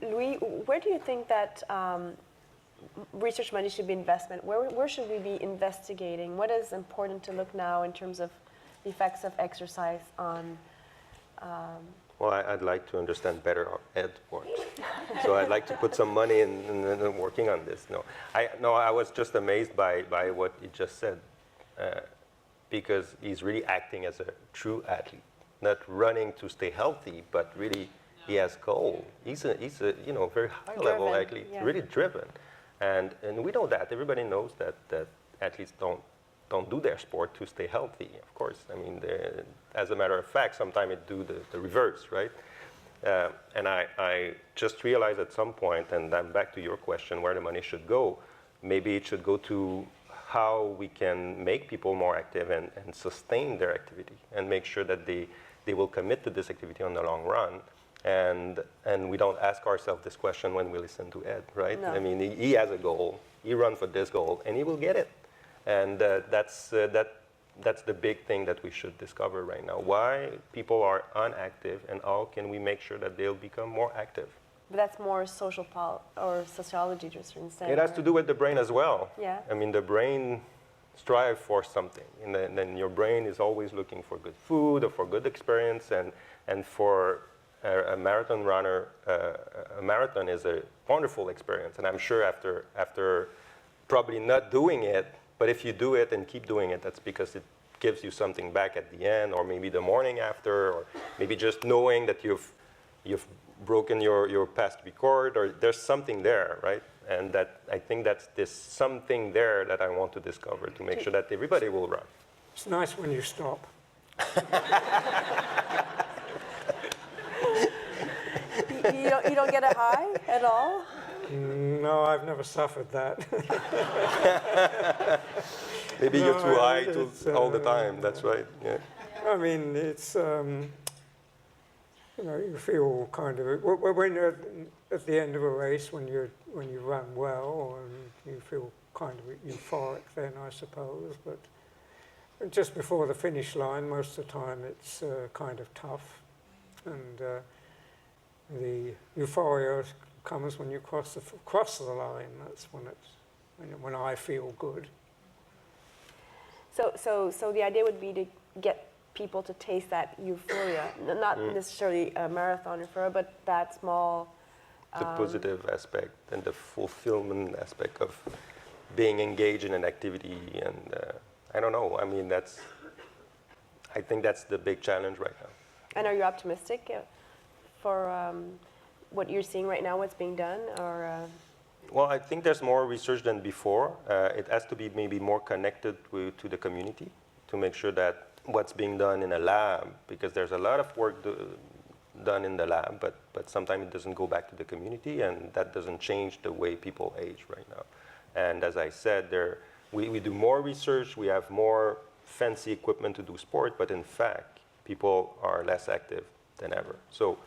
Louis, where do you think that research money should be investment? Where should we be investigating? What is important to look now in terms of the effects of exercise on Well, I'd like to understand better how Ed works. So I'd like to put some money in working on this. I was just amazed by what he just said, because he's really acting as a true athlete, not running to stay healthy, but really he has goal. He's a very high level Driven, athlete, yeah. really driven, and we know that. Everybody knows that athletes don't do their sport to stay healthy, of course. I mean, as a matter of fact, sometimes it do the reverse, right? And I just realized at some point, and I'm back to your question, where the money should go. Maybe it should go to how we can make people more active and sustain their activity and make sure that they will commit to this activity on the long run. And we don't ask ourselves this question when we listen to Ed, right? No. I mean, he has a goal, he runs for this goal, and he will get it. And that's the big thing that we should discover right now. Why people are inactive, and how can we make sure that they'll become more active? But that's more or sociology just instead. It has to do with the brain as well. Yeah. I mean, the brain strives for something, and then your brain is always looking for good food or for good experience, and for a marathon runner, a marathon is a wonderful experience. And I'm sure after probably not doing it, but if you do it and keep doing it, that's because it gives you something back at the end, or maybe the morning after, or maybe just knowing that you've broken your past record, or there's something there, right? And that I think that's this something there that I want to discover to make sure that everybody will run. It's nice when you stop. You don't get a high at all? No, I've never suffered that. Maybe you're too No, high it's, all the time. That's right. Yeah. I mean, it's, you feel kind of, when you're at the end of a race, when you run well, and you feel kind of euphoric then, I suppose. But just before the finish line, most of the time it's kind of tough. And the euphoria comes when you cross the line. That's when I feel good. So the idea would be to get people to taste that euphoria, not necessarily a marathon euphoria, but that small. The positive aspect and the fulfillment aspect of being engaged in an activity, and I don't know. I mean, I think that's the big challenge right now. And are you optimistic for what you're seeing right now, what's being done, or? Well, I think there's more research than before. It has to be maybe more connected to the community to make sure that what's being done in a lab, because there's a lot of work done in the lab, but sometimes it doesn't go back to the community, and that doesn't change the way people age right now. And as I said, we do more research, we have more fancy equipment to do sport, but in fact, people are less active than ever. So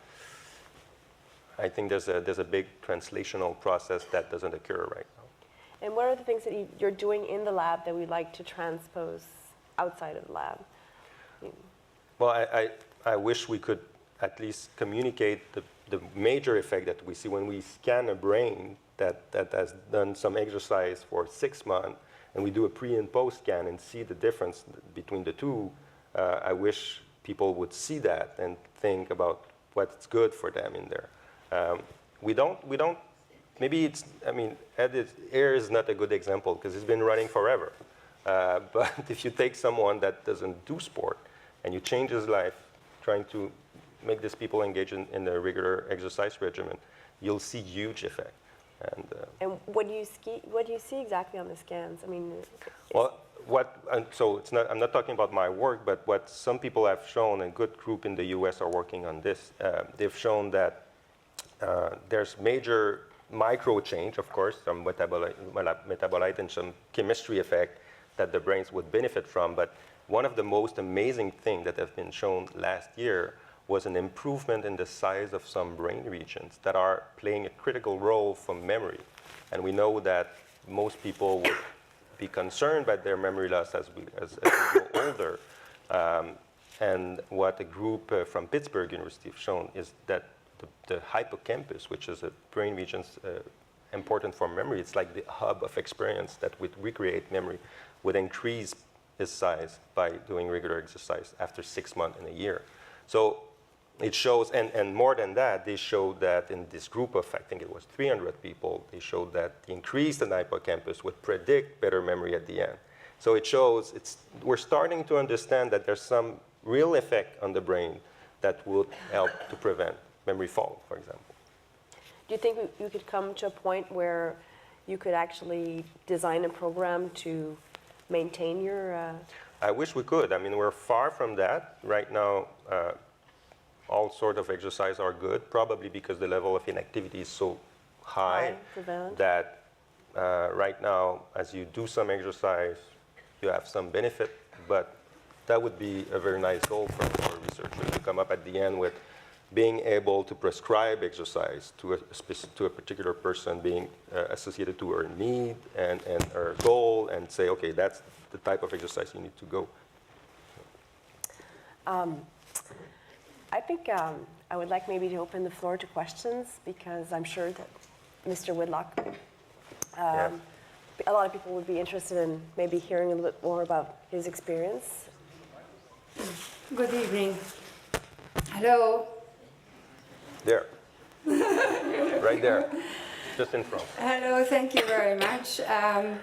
I think there's a big translational process that doesn't occur right now. And what are the things that you're doing in the lab that we'd like to transpose outside of the lab? Well, I wish we could at least communicate the major effect that we see when we scan a brain that has done some exercise for 6 months, and we do a pre and post scan and see the difference between the two. I wish people would see that and think about what's good for them in there. We don't, maybe it's, I mean, Air is not a good example because he's been running forever. But if you take someone that doesn't do sport and you change his life, trying to make these people engage in a regular exercise regimen, you'll see huge effect. And what do you see exactly on the scans? I mean, well, so it's not, I'm not talking about my work, but what some people have shown, a good group in the US are working on this. They've shown that there's major micro change, of course, some metabolite and some chemistry effect that the brains would benefit from. But one of the most amazing things that have been shown last year was an improvement in the size of some brain regions that are playing a critical role for memory. And we know that most people would be concerned by their memory loss as we grow older. And what a group from Pittsburgh University have shown is that the hippocampus, which is a brain region important for memory, it's like the hub of experience that would recreate memory, would increase its size by doing regular exercise after 6 months and a year. So it shows, and more than that, they showed that in this group of, I think it was 300 people, they showed that the increase in the hippocampus would predict better memory at the end. So it shows, we're starting to understand that there's some real effect on the brain that would help to prevent memory fall, for example. Do you think you could come to a point where you could actually design a program to maintain your... I wish we could. I mean, we're far from that. Right now, all sorts of exercise are good, probably because the level of inactivity is so high that right now, as you do some exercise, you have some benefit, but that would be a very nice goal for a researcher to come up at the end with being able to prescribe exercise to a particular person being associated to her need and her goal, and say, okay, that's the type of exercise you need to go. I think I would like maybe to open the floor to questions, because I'm sure that Mr. Whitlock, a lot of people would be interested in maybe hearing a little bit more about his experience. Good evening. Hello. There. Right there. Just in front. Hello, thank you very much. I'm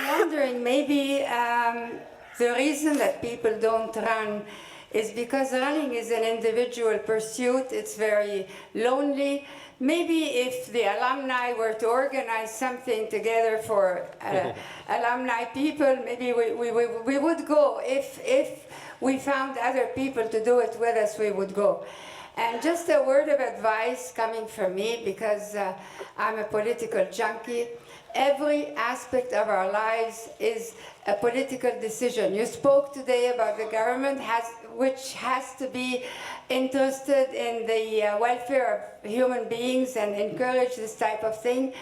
wondering, maybe the reason that people don't run is because running is an individual pursuit. It's very lonely. Maybe if the alumni were to organize something together for alumni people, maybe we would go. If we found other people to do it with us, we would go. And just a word of advice coming from me, because I'm a political junkie. Every aspect of our lives is a political decision. You spoke today about the government, which has to be interested in the welfare of human beings and encourage this type of thing.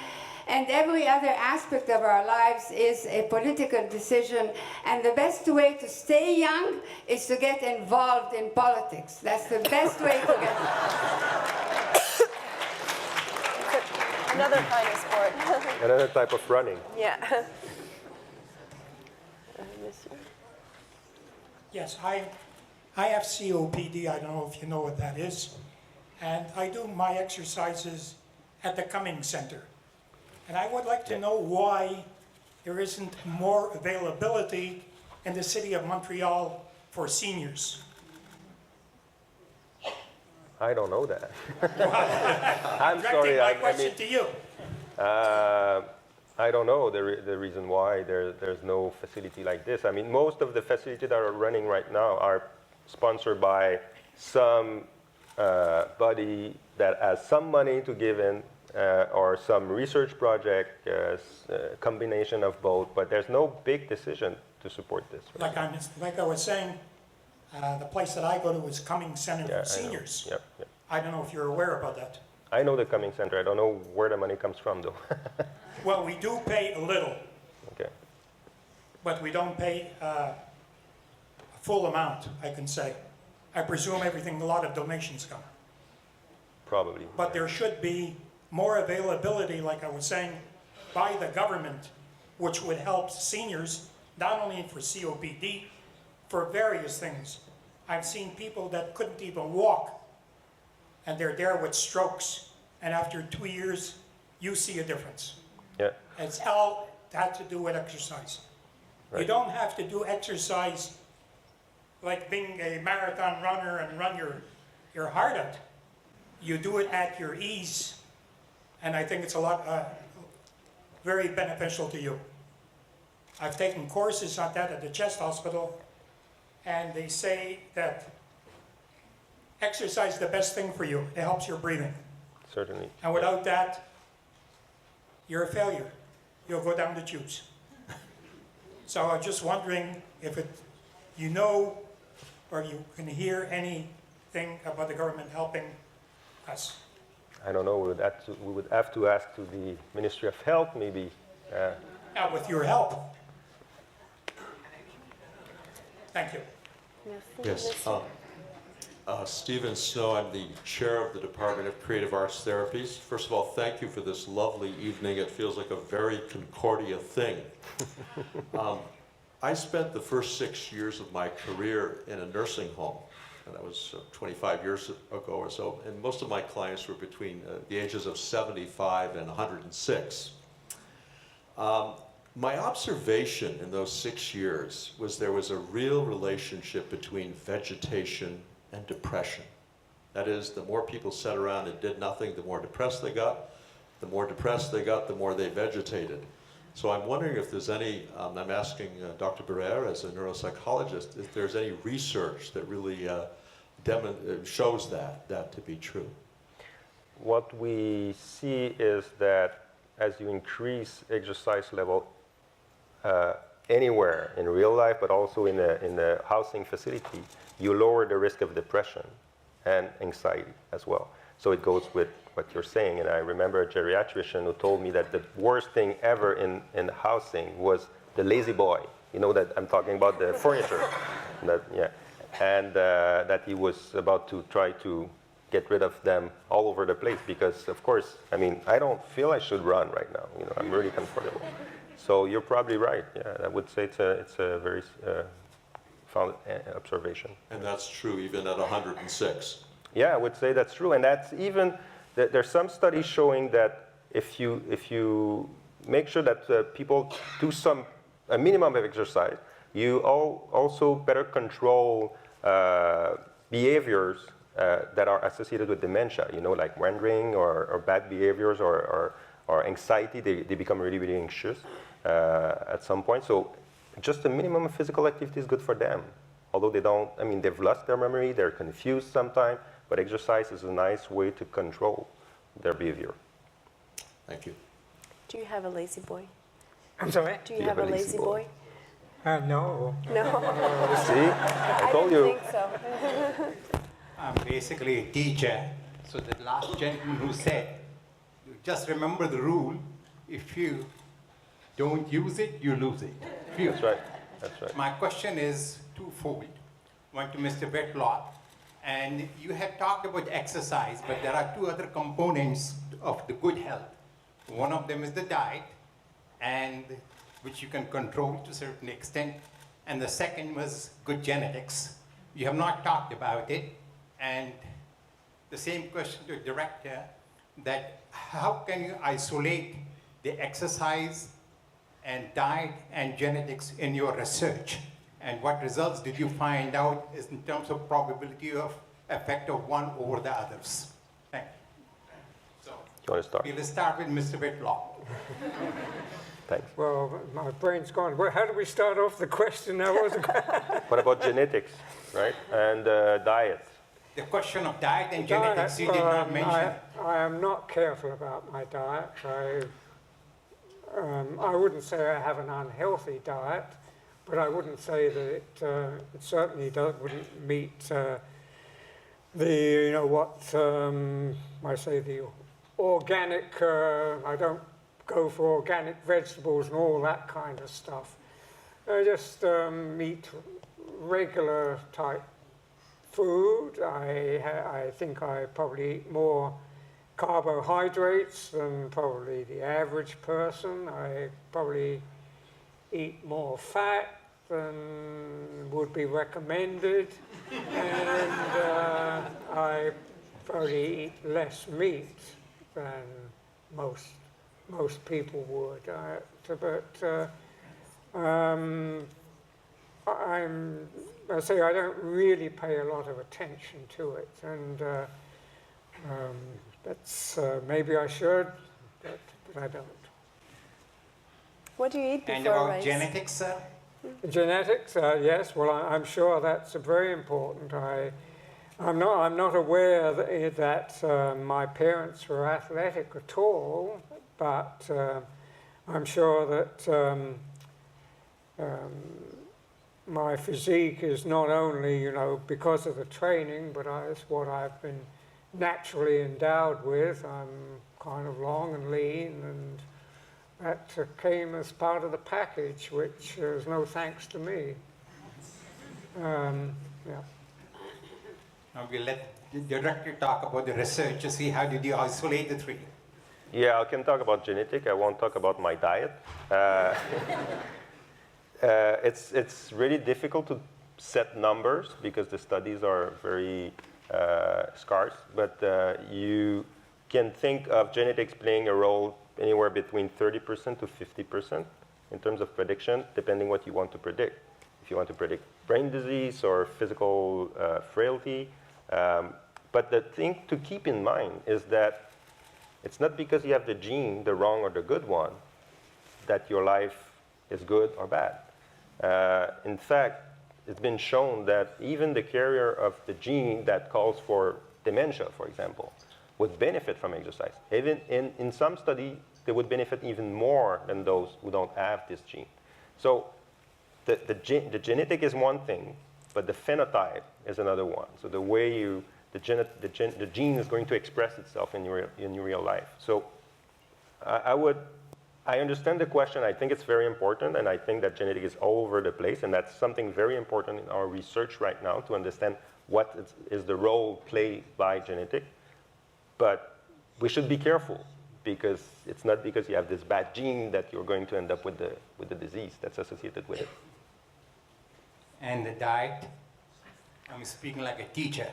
And every other aspect of our lives is a political decision. And the best way to stay young is to get involved in politics. That's the best way to get involved. Another kind of sport. Another type of running. Yeah. Yes, I have COPD. I don't know if you know what that is. And I do my exercises at the Cumming Center. And I would like to know why there isn't more availability in the city of Montreal for seniors. I don't know that. I'm sorry. My question to you. I don't know the reason why there's no facility like this. I mean, most of the facilities that are running right now are sponsored by some body that has some money to give in, or some research project, combination of both, but there's no big decision to support this. Right? Like I was saying, the place that I go to is Cumming Center for Seniors. Yep. I don't know if you're aware about that. I know the Cumming Center. I don't know where the money comes from, though. Well, we do pay a little. Okay. But we don't pay a full amount, I can say. I presume a lot of donations come. Probably. But there should be more availability, like I was saying, by the government, which would help seniors, not only for COPD, for various things. I've seen people that couldn't even walk, and they're there with strokes, and after 2 years, you see a difference. Yeah. It's all had to do with exercise. Right. You don't have to do exercise like being a marathon runner and run your heart out. You do it at your ease, and I think it's a lot very beneficial to you. I've taken courses on that at the chest hospital, and they say that exercise is the best thing for you. It helps your breathing. Certainly. And without that, you're a failure. You'll go down the tubes. So I'm just wondering if you know or you can hear anything about the government helping us. I don't know. We would have to ask to the Ministry of Health, maybe. With your help. Thank you. Yes. Stephen Snow, I'm the chair of the Department of Creative Arts Therapies. First of all, thank you for this lovely evening. It feels like a very Concordia thing. I spent the first 6 years of my career in a nursing home. and that was 25 years ago or so, and most of my clients were between the ages of 75 and 106. My observation in those 6 years was there was a real relationship between vegetation and depression. That is, the more people sat around and did nothing, the more depressed they got. The more depressed they got, the more they vegetated. So I'm wondering if there's any, I'm asking Dr. Bherer as a neuropsychologist, if there's any research that really shows that to be true. What we see is that as you increase exercise level anywhere in real life, but also in a housing facility, you lower the risk of depression and anxiety as well. So it goes with what you're saying. And I remember a geriatrician who told me that the worst thing ever in housing was the lazy boy. You know that I'm talking about the furniture. That he was about to try to get rid of them all over the place because, of course, I mean, I don't feel I should run right now. You know, I'm really comfortable. So you're probably right. Yeah, I would say it's a very found observation. And that's true even at 106. Yeah, I would say that's true, and that's even there's some studies showing that if you make sure that people do a minimum of exercise, you also better control behaviors that are associated with dementia. You know, like wandering or bad behaviors or anxiety. They become really, really anxious at some point. So just a minimum of physical activity is good for them. Although they don't, I mean, they've lost their memory, they're confused sometimes, but exercise is a nice way to control their behavior. Thank you. Do you have a lazy boy? I'm sorry? Do you have a lazy boy? No. No. See, I told you. I didn't think so. I'm basically a teacher. So the last gentleman who said, just remember the rule, if you don't use it, you lose it. That's right. That's right. My question is twofold. One to Mr. Whitlock, and you had talked about exercise, but there are two other components of the good health. One of them is the diet, and which you can control to a certain extent, and the second was good genetics. You have not talked about it, and the same question to the director, that how can you isolate the exercise and diet and genetics in your research? And what results did you find out is in terms of probability of effect of one over the others? Thank you. So, You want to start? we'll start with Mr. Whitlock. Thanks. Well, my brain's gone. Well, how do we start off the question? That wasn't What about genetics, right? And diet? The question of diet and genetics you did not mention. I am not careful about my diet. I wouldn't say I have an unhealthy diet, but I wouldn't say that it certainly wouldn't meet the organic. I don't go for organic vegetables and all that kind of stuff. I just eat regular type food. I think I probably eat more carbohydrates than probably the average person. I probably eat more fat than would be recommended, and I probably eat less meat than most people would. I don't really pay a lot of attention to it, and that's maybe I should, but I don't. What do you eat And before about rice? genetics, sir? Genetics, yes. Well, I'm sure that's very important. I'm not aware that my parents were athletic at all, but I'm sure that my physique is not only, because of the training, but it's what I've been naturally endowed with. I'm kind of long and lean, and that came as part of the package, which is no thanks to me. Yeah. Now we'll let the director talk about the research to see how did you isolate the three. Yeah, I can talk about genetic. I won't talk about my diet. It's really difficult set numbers because the studies are very scarce, but you can think of genetics playing a role anywhere between 30% to 50% in terms of prediction, depending what you want to predict. If you want to predict brain disease or physical frailty. But the thing to keep in mind is that it's not because you have the gene, the wrong or the good one, that your life is good or bad. In fact, it's been shown that even the carrier of the gene that calls for dementia, for example, would benefit from exercise. Even in some study, they would benefit even more than those who don't have this gene. So the genetic is one thing, but the phenotype is another one. So the way the gene is going to express itself in your real life. So I understand the question. I think it's very important, and I think that genetic is all over the place, and that's something very important in our research right now to understand what is the role played by genetic. But we should be careful, because it's not because you have this bad gene that you're going to end up with the disease that's associated with it. And the diet, I'm speaking like a teacher.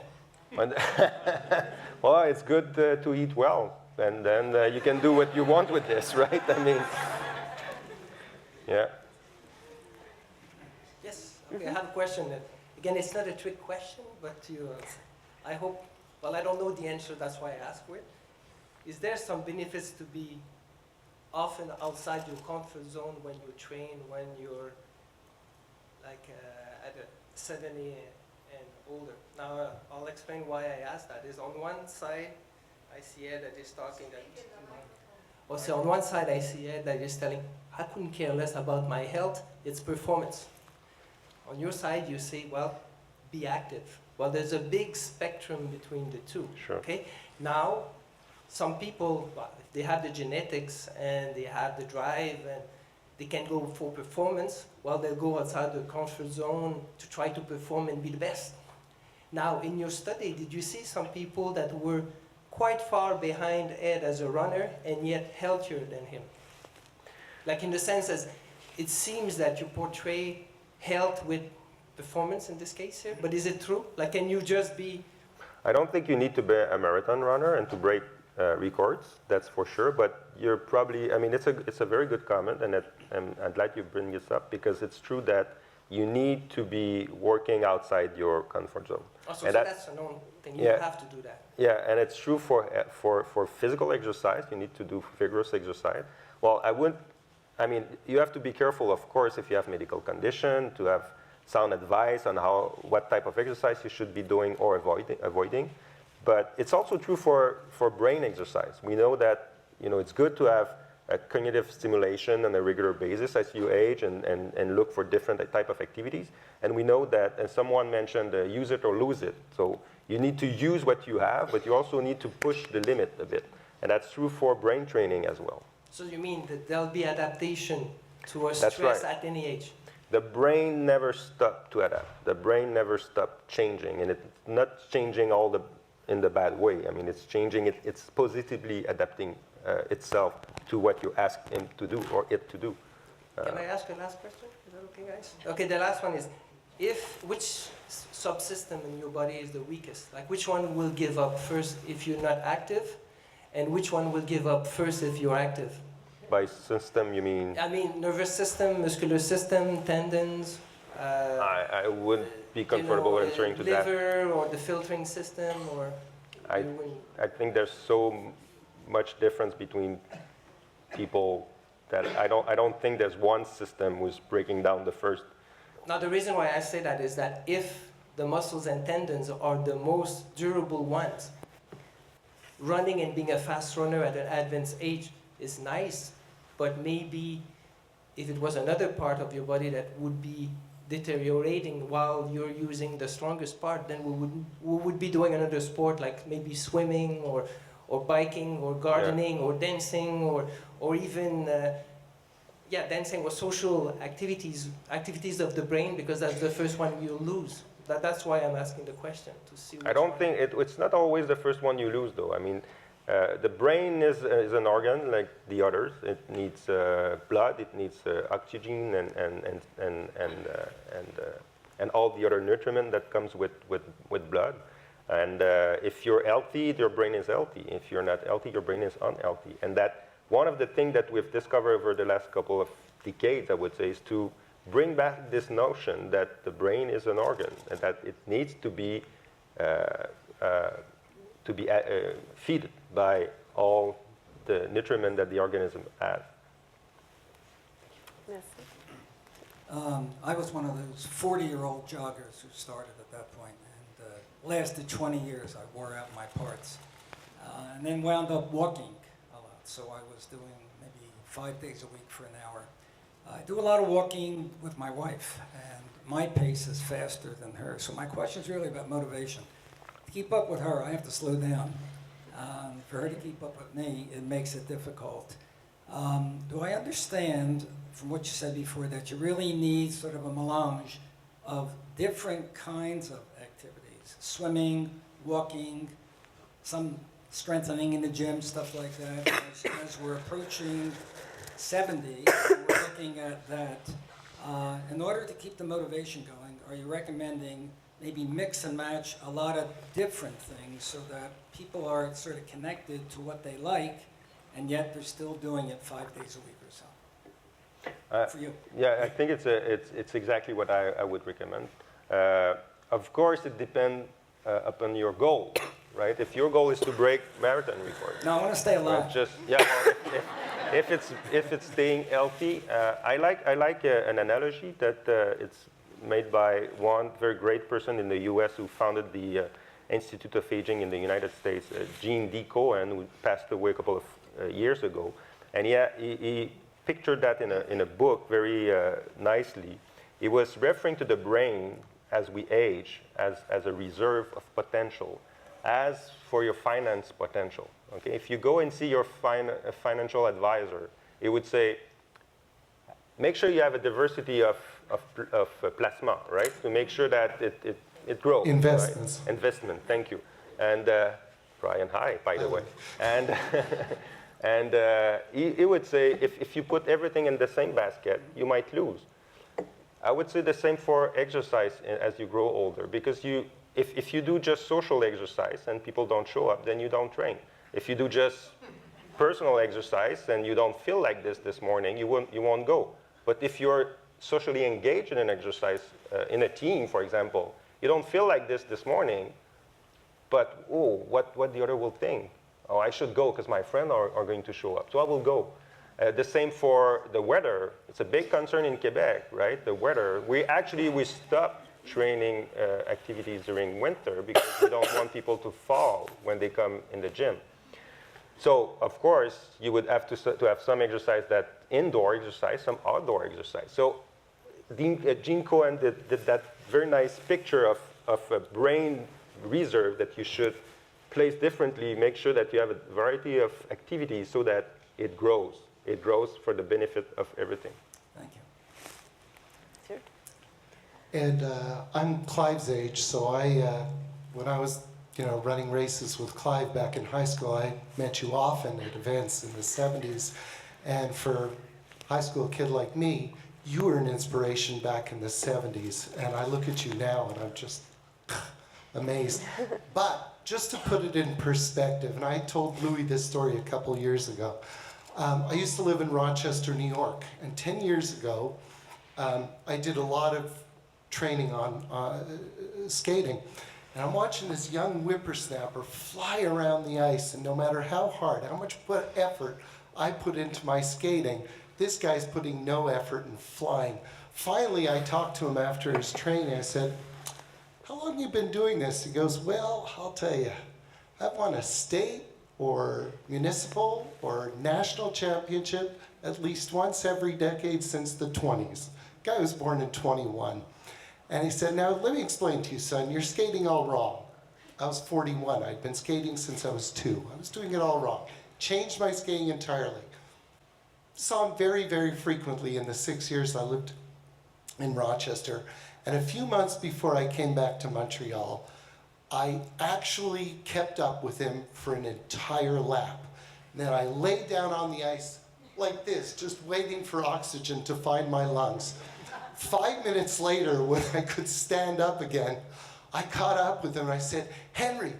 Well, it's good to eat well, and then you can do what you want with this, right? I mean, yeah. Yes, okay, I have a question. Again, it's not a trick question, but I hope, well, I don't know the answer, that's why I ask for it. Is there some benefits to be often outside your comfort zone when you train, when you're like at a 70 and older? Now, I'll explain why I asked that. Is on one side, I see Ed that is talking that, also on one side I see Ed that is telling, I couldn't care less about my health, it's performance. On your side, you say, well, be active. Well, there's a big spectrum between the two. Sure. Okay? Now, some people, well, if they have the genetics and they have the drive and they can go for performance, well, they'll go outside their comfort zone to try to perform and be the best. Now, in your study, did you see some people that were quite far behind Ed as a runner and yet healthier than him? Like in the sense as it seems that you portray health with performance in this case here, but is it true? Like, can you just be... I don't think you need to be a marathon runner and to break records, that's for sure, but you're probably, I mean, it's a very good comment, and I'm glad you bring this up, because it's true that you need to be working outside your comfort zone. Also, so that's a known thing, you have to do that. Yeah, and it's true for physical exercise, you need to do vigorous exercise. Well, I mean, you have to be careful, of course, if you have medical condition, to have sound advice on what type of exercise you should be doing or avoiding. But it's also true for brain exercise. We know that it's good to have a cognitive stimulation on a regular basis as you age and look for different type of activities. And we know that, and someone mentioned use it or lose it. So you need to use what you have, but you also need to push the limit a bit. And that's true for brain training as well. So you mean that there'll be adaptation to a stress at any age? The brain never stopped to adapt. The brain never stopped changing, and it's not changing in the bad way. I mean, it's changing, it's positively adapting itself to what you ask him to do or it to do. Can I ask a last question? Is that okay, guys? Okay, the last one is, which subsystem in your body is the weakest? Like, which one will give up first if you're not active, and which one will give up first if you're active? By system, you mean? I mean, nervous system, muscular system, tendons. I wouldn't be comfortable answering to that. Liver or the filtering system, or. I think there's so much difference between people that I don't think there's one system who's breaking down the first. Now, the reason why I say that is that if the muscles and tendons are the most durable ones, running and being a fast runner at an advanced age is nice, but maybe if it was another part of your body that would be deteriorating while you're using the strongest part, then we would be doing another sport like maybe swimming or biking or gardening or dancing or even dancing or social activities of the brain, because that's the first one you lose. That's why I'm asking the question, to see. I don't think it's not always the first one you lose, though. I mean, the brain is an organ like the others. It needs blood, it needs oxygen and and all the other nutriment that comes with blood. And if you're healthy, your brain is healthy. If you're not healthy, your brain is unhealthy. And that one of the things that we've discovered over the last couple of decades, I would say, is to bring back this notion that the brain is an organ and that it needs to be fed by all the nutriment that the organism has. I was one of those 40-year-old joggers who started at that point and lasted 20 years. I wore out my parts and then wound up walking a lot. So I was doing maybe 5 days a week for an hour. I do a lot of walking with my wife, and my pace is faster than hers. So my question is really about motivation. To keep up with her, I have to slow down. For her to keep up with me, it makes it difficult. Do I understand from what you said before that you really need sort of a melange of different kinds of activities? Swimming, walking, some strengthening in the gym, stuff like that. As we're approaching 70, we're looking at that. In order to keep the motivation going, are you recommending maybe mix and match a lot of different things so that people are sort of connected to what they like, and yet they're still doing it 5 days a week or so? For you. Yeah, I think it's exactly what I would recommend. Of course, it depends upon your goal, right? If your goal is to break marathon record. No, I want to stay alive. If it's staying healthy, I like an analogy that it's made by one very great person in the U.S. who founded the Institute of Aging in the United States, Gene D. Cohen, who passed away a couple of years ago, and he pictured that in a book very nicely. He was referring to the brain as we age as a reserve of potential, as for your finance potential. Okay, if you go and see your financial advisor, he would say, make sure you have a diversity of plasma, right? To make sure that it grows. Investments. Right? Investment, thank you. And Brian, hi, by the way. And he would say, if you put everything in the same basket, you might lose. I would say the same for exercise as you grow older, because if you do just social exercise and people don't show up, then you don't train. If you do just personal exercise and you don't feel like this morning, you won't go. But if you're socially engaged in an exercise, in a team, for example, you don't feel like this morning, but what the other will think. Oh, I should go because my friends are going to show up, so I will go. The same for the weather. It's a big concern in Quebec, right? The weather. We stopped training activities during winter because we don't want people to fall when they come in the gym. So, of course, you would have to have some exercise that indoor exercise, some outdoor exercise. So, Gene Cohen did that very nice picture of a brain reserve that you should place differently, make sure that you have a variety of activities so that it grows. It grows for the benefit of everything. Thank you. Sure. And I'm Clive's age, so when I was running races with Clive back in high school, I met you often at events in the 70s. And for a high school kid like me, you were an inspiration back in the 70s. And I look at you now and I'm just amazed. But just to put it in perspective, and I told Louis this story a couple years ago. I used to live in Rochester, New York. And 10 years ago, I did a lot of training on skating. And I'm watching this young whippersnapper fly around the ice, and no matter how hard, how much effort I put into my skating, this guy's putting no effort in flying. Finally, I talked to him after his training. I said, how long have you been doing this? He goes, well, I'll tell you, I've won a state or municipal or national championship at least once every decade since the 20s. Guy was born in 21. And he said, now let me explain to you, son, you're skating all wrong. I was 41. I'd been skating since I was 2. I was doing it all wrong. Changed my skating entirely. Saw him very, very frequently in the 6 years I lived in Rochester. And a few months before I came back to Montreal, I actually kept up with him for an entire lap. And then I laid down on the ice like this, just waiting for oxygen to find my lungs. 5 minutes later, when I could stand up again, I caught up with him and I said, Henry,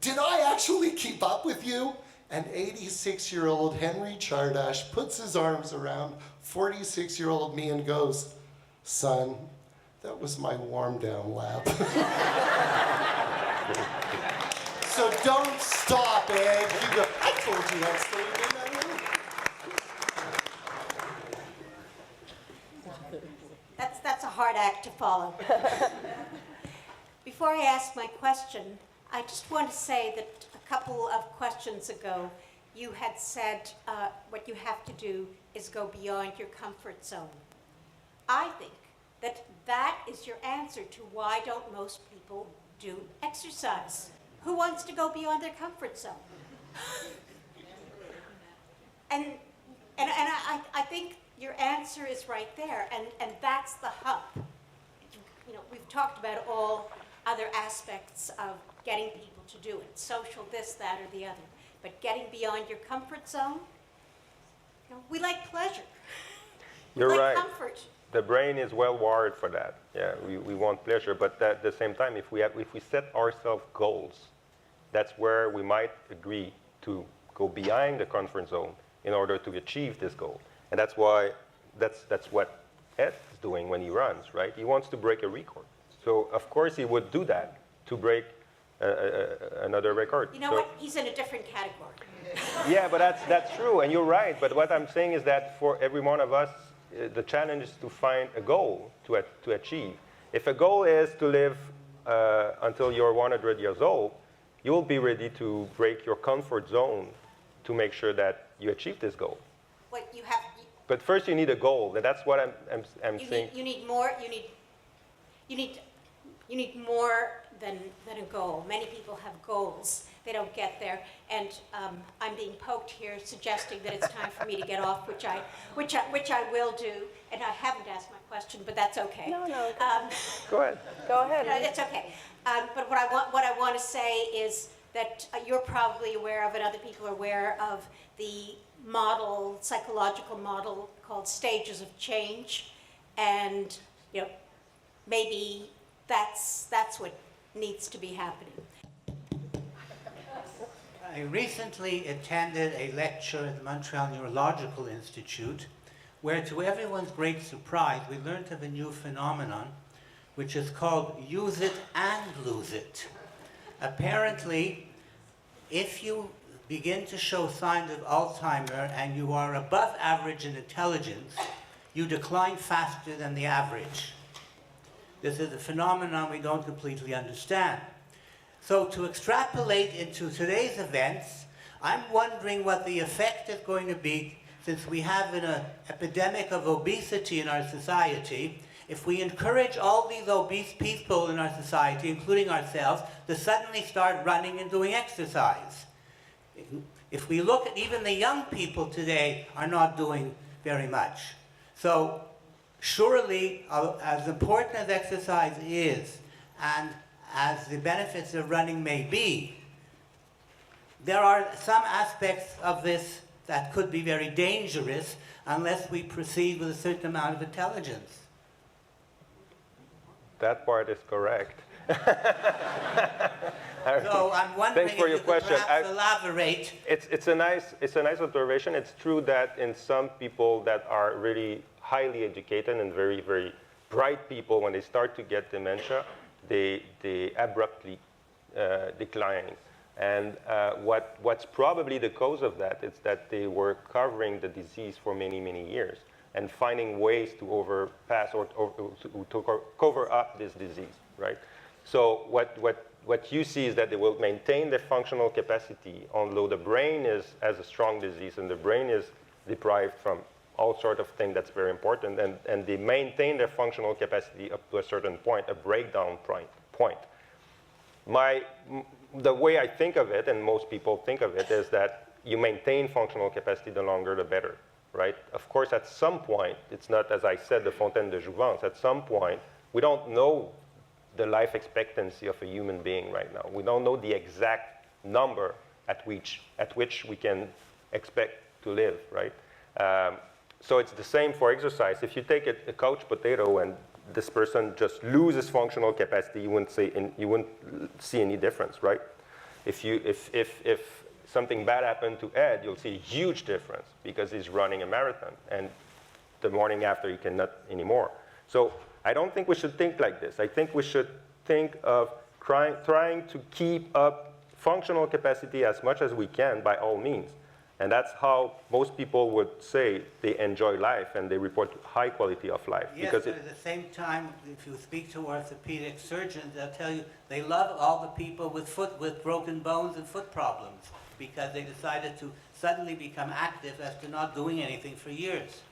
did I actually keep up with you? And 86-year-old Henry Chardash puts his arms around 46-year-old me and goes, son, that was my warm-down lap. So don't stop, Ed. You go, I told you that story, didn't I? That's a hard act to follow. Before I ask my question, I just want to say that a couple of questions ago, you had said what you have to do is go beyond your comfort zone. I think that that is your answer to why don't most people do exercise. Who wants to go beyond their comfort zone? And I think your answer is right there, and that's the hub. You know, we've talked about all other aspects of getting people to do it, social this, that, or the other. But getting beyond your comfort zone, you know, we like pleasure. You're we like right. comfort. The brain is well wired for that. Yeah, we want pleasure, but at the same time, if we set ourselves goals, that's where we might agree to go beyond the comfort zone in order to achieve this goal. And that's why that's what Ed is doing when he runs, right? He wants to break a record. So of course he would do that to break another record. You know what? He's in a different category. Yeah, but that's true, and you're right. But what I'm saying is that for every one of us, the challenge is to find a goal to achieve. If a goal is to live until you're 100 years old, you'll be ready to break your comfort zone to make sure that you achieve this goal. What you have. But first, you need a goal, and that's what I'm saying. You need more. You need more than a goal. Many people have goals. They don't get there, and I'm being poked here, suggesting that it's time for me to get off, which I will do. And I haven't asked my question, but that's okay. No. Go ahead. Go ahead. No, it's okay. But what I want to say is that you're probably aware of, and other people are aware of, the psychological model called stages of change, and you know, maybe that's what needs to be happening. I recently attended a lecture at the Montreal Neurological Institute, where to everyone's great surprise, we learned of a new phenomenon, which is called use it and lose it. Apparently, if you begin to show signs of Alzheimer's and you are above average in intelligence, you decline faster than the average. This is a phenomenon we don't completely understand. So to extrapolate into today's events, I'm wondering what the effect is going to be, since we have an epidemic of obesity in our society. If we encourage all these obese people in our society, including ourselves, to suddenly start running and doing exercise. If we look at even the young people today are not doing very much. So surely, as important as exercise is, and as the benefits of running may be, there are some aspects of this that could be very dangerous unless we proceed with a certain amount of intelligence. That part is correct. So I'm wondering Thanks for if your you question. could perhaps elaborate. It's a nice observation. It's true that in some people that are really highly educated and very, very bright people, when they start to get dementia, they abruptly decline. And what's probably the cause of that is that they were covering the disease for many, many years and finding ways to overpass or to cover up this disease, right? So what you see is that they will maintain their functional capacity, although the brain has a strong disease and the brain is deprived from all sorts of things that's very important, and they maintain their functional capacity up to a certain point, a breakdown point. The way I think of it, and most people think of it, is that you maintain functional capacity, the longer the better, right? Of course, at some point, it's not, as I said, the fontaine de jouvence. At some point, we don't know the life expectancy of a human being right now. We don't know the exact number at which we can expect to live, right? So it's the same for exercise. If you take a couch potato and this person just loses functional capacity, you wouldn't see any difference, right? If something bad happened to Ed, you'll see a huge difference because he's running a marathon, and the morning after he cannot anymore. So I don't think we should think like this. I think we should think of trying to keep up functional capacity as much as we can by all means. And that's how most people would say they enjoy life and they report high quality of life. Yes, because but at the same time, if you speak to orthopedic surgeons, they'll tell you they love all the people with broken bones and foot problems because they decided to suddenly become active after not doing anything for years.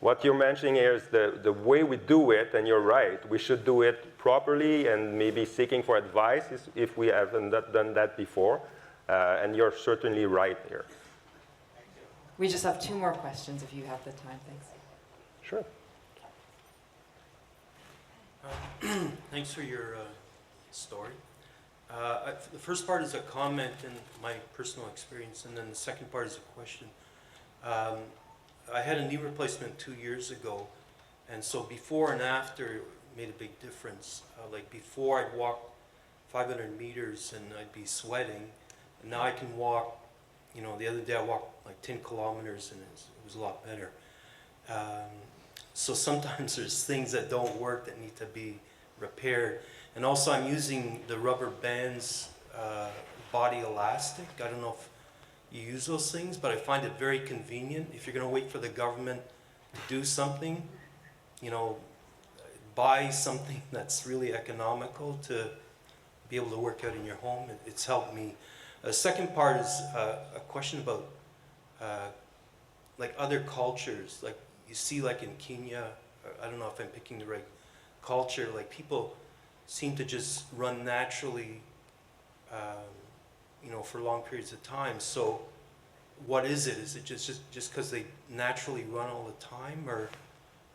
What you're mentioning here is the way we do it, and you're right. We should do it properly and maybe seeking for advice if we haven't done that before. And you're certainly right here. We just have 2 more questions if you have the time. Thanks. Sure. Thanks for your story. The first part is a comment and my personal experience, and then the second part is a question. I had a knee replacement 2 years ago, and so before and after made a big difference. Like before I'd walk 500 meters and I'd be sweating, and now I can walk, you know, the other day I walked like 10 kilometers and it was a lot better. So sometimes there's things that don't work that need to be repaired. And also I'm using the rubber bands body elastic. I don't know if you use those things, but I find it very convenient. If you're going to wait for the government to do something, you know, buy something that's really economical to be able to work out in your home. It's helped me. The second part is a question about like other cultures. Like you see like in Kenya, I don't know if I'm picking the right culture, like people seem to just run naturally, you know, for long periods of time. So what is it? Is it just because they naturally run all the time, or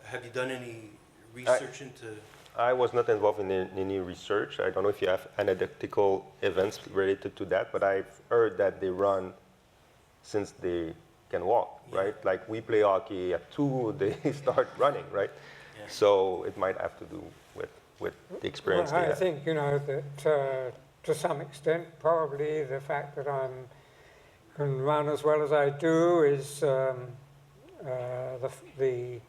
have you done any research into? I was not involved in any research. I don't know if you have anecdotal events related to that, but I've heard that they run since they can walk, right? Like we play hockey at 2, they start running, right? Yeah. So it might have to do with the experience well, they I have. think, you know, that to some extent, probably the fact that I can run as well as I do is the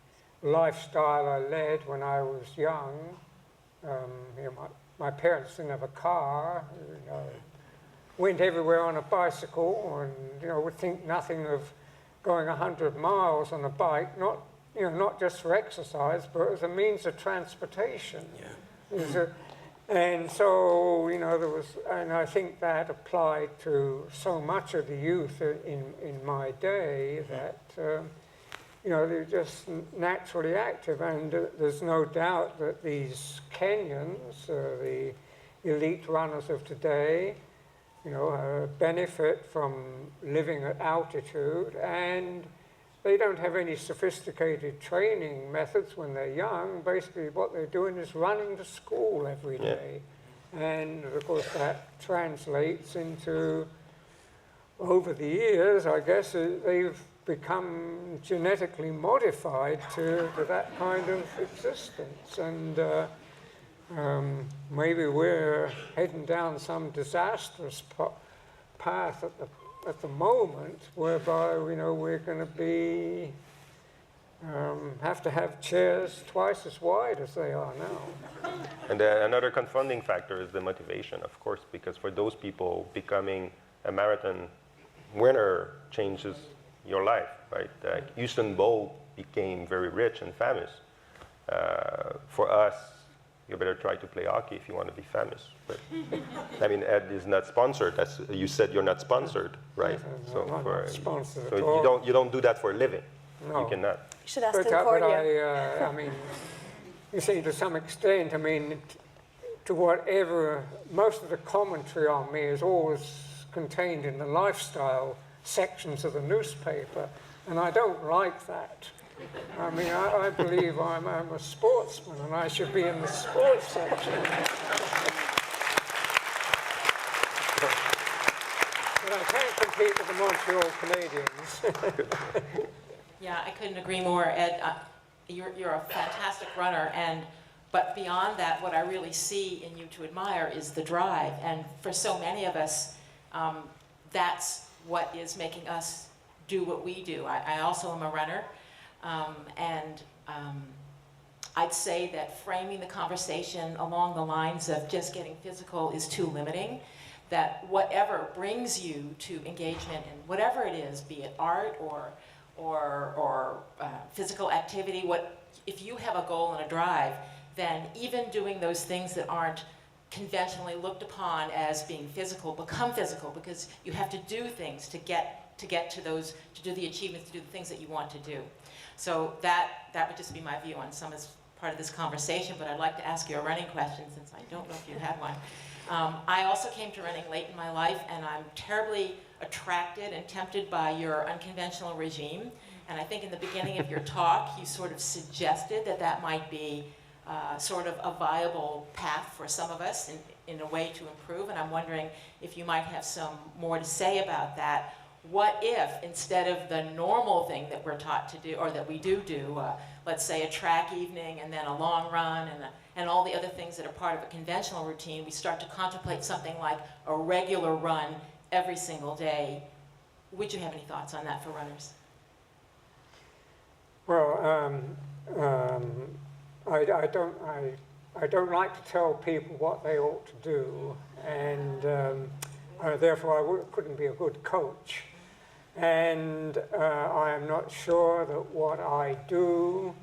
lifestyle I led when I was young. You know, my parents didn't have a car. You know, went everywhere on a bicycle, and you know, would think nothing of going 100 miles on a bike. Not just for exercise, but as a means of transportation. Yeah. And so, you know, and I think that applied to so much of the youth in my day that. You know, they're just naturally active, and there's no doubt that these Kenyans, the elite runners of today, you know, benefit from living at altitude, and they don't have any sophisticated training methods when they're young. Basically, what they're doing is running to school every day. Yeah. And, of course, that translates into, over the years, I guess, they've become genetically modified to that kind of existence, and maybe we're heading down some disastrous path at the moment, whereby you know we're going to have to have chairs twice as wide as they are now. And another confounding factor is the motivation, of course, because for those people, becoming a marathon winner changes your life, right? Usain Bolt became very rich and famous. For us, you better try to play hockey if you want to be famous. But I mean, Ed is not sponsored. As you said, you're not sponsored, right? Yes, so I'm not sponsored so at all. you don't do that for a living. No. You cannot. You should ask Concordia. I mean, you see, to some extent, I mean, to whatever, most of the commentary on me is always contained in the lifestyle sections of the newspaper, and I don't like that. I mean, I believe I'm a sportsman, and I should be in the sports section. But I can't compete with the Montreal Canadiens. Yeah, I couldn't agree more, Ed. You're a fantastic runner, but beyond that, what I really see in you to admire is the drive. And for so many of us, that's what is making us do what we do. I also am a runner, I'd say that framing the conversation along the lines of just getting physical is too limiting, that whatever brings you to engagement in whatever it is, be it art or physical activity, if you have a goal and a drive, then even doing those things that aren't conventionally looked upon as being physical become physical, because you have to do things to get to those, to do the achievements, to do the things that you want to do. So that would just be my view on some as part of this conversation, but I'd like to ask you a running question since I don't know if you had one. I also came to running late in my life, and I'm terribly attracted and tempted by your unconventional regime. And I think in the beginning of your talk, you sort of suggested that that might be sort of a viable path for some of us in a way to improve. And I'm wondering if you might have some more to say about that. What if, instead of the normal thing that we're taught to do, or that we do, let's say a track evening and then a long run and all the other things that are part of a conventional routine, we start to contemplate something like a regular run every single day. Would you have any thoughts on that for runners? Well, I don't like to tell people what they ought to do, and therefore I couldn't be a good coach. And I am not sure that what I do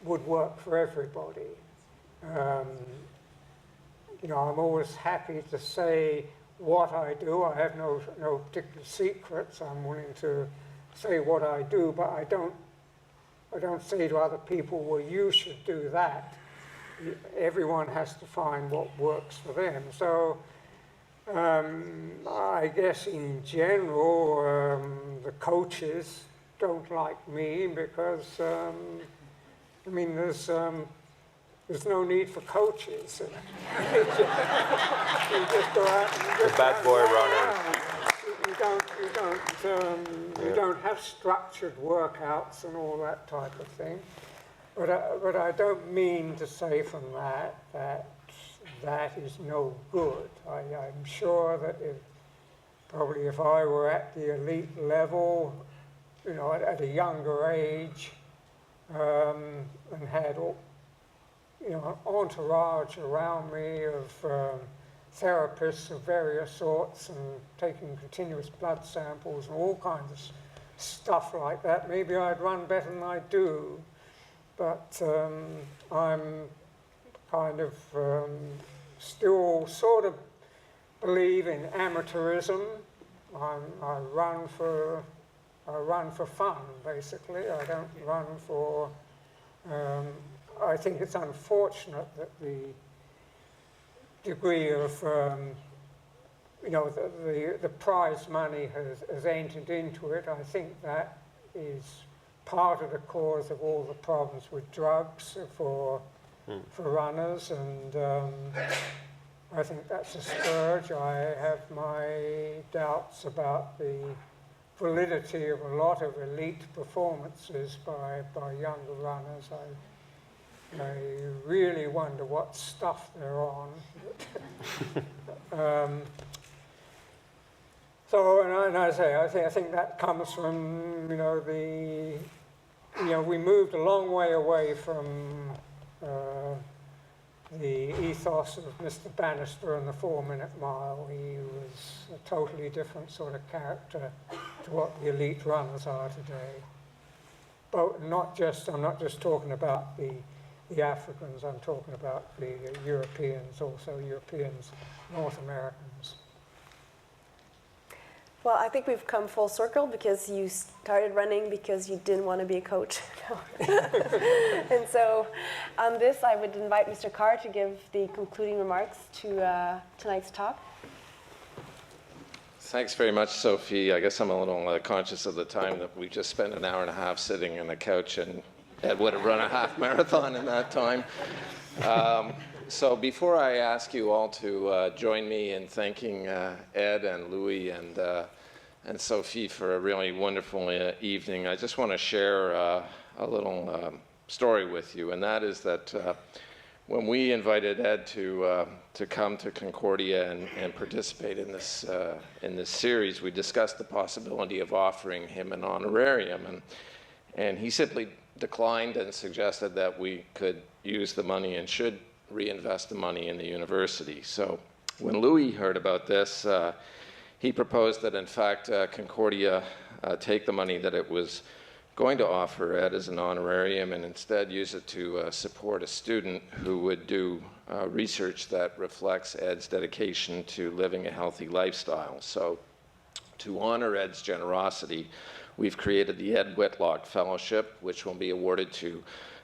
would work for everybody. You know, I'm always happy to say what I do. I have no particular secrets. I'm willing to say what I do, but I don't say to other people, well, you should do that. Everyone has to find what works for them. So I guess in general, the coaches don't like me because, I mean, there's no need for coaches. You just go out and The bad boy runner. You don't have structured workouts and all that type of thing. But I don't mean to say from that is no good. I'm sure that probably if I were at the elite level, you know, at a younger age, and had, you know, an entourage around me of therapists of various sorts and taking continuous blood samples and all kinds of stuff like that, maybe I'd run better than I do. But I'm kind of still sort of believe in amateurism. I run for fun, basically. I don't run for. I think it's unfortunate that the degree of you know, the prize money has entered into it. I think that is part of the cause of all the problems with drugs for runners, and I think that's a scourge. I have my doubts about the validity of a lot of elite performances by younger runners. I really wonder what stuff they're on. So, and I think that comes from, you know, we moved a long way away from the ethos of Mr. Bannister and the 4-minute mile. He was a totally different sort of character to what the elite runners are today. But I'm not just talking about the Africans, I'm talking about the Europeans, also Europeans, North Americans. Well, I think we've come full circle because you started running because you didn't want to be a coach. And so on this, I would invite Mr. Carr to give the concluding remarks to tonight's talk. Thanks very much, Sophie. I guess I'm a little conscious of the time that we just spent an hour and a half sitting on the couch, and Ed would have run a half marathon in that time. So before I ask you all to join me in thanking Ed and Louis and and Sophie for a really wonderful evening. I just want to share a little story with you, and that is that when we invited Ed to come to Concordia and participate in this series, we discussed the possibility of offering him an honorarium, and he simply declined and suggested that we could use the money and should reinvest the money in the university. So when Louis heard about this, he proposed that in fact Concordia take the money that it was going to offer Ed as an honorarium and instead use it to support a student who would do research that reflects Ed's dedication to living a healthy lifestyle. So to honor Ed's generosity, we've created the Ed Whitlock Fellowship, which will be awarded to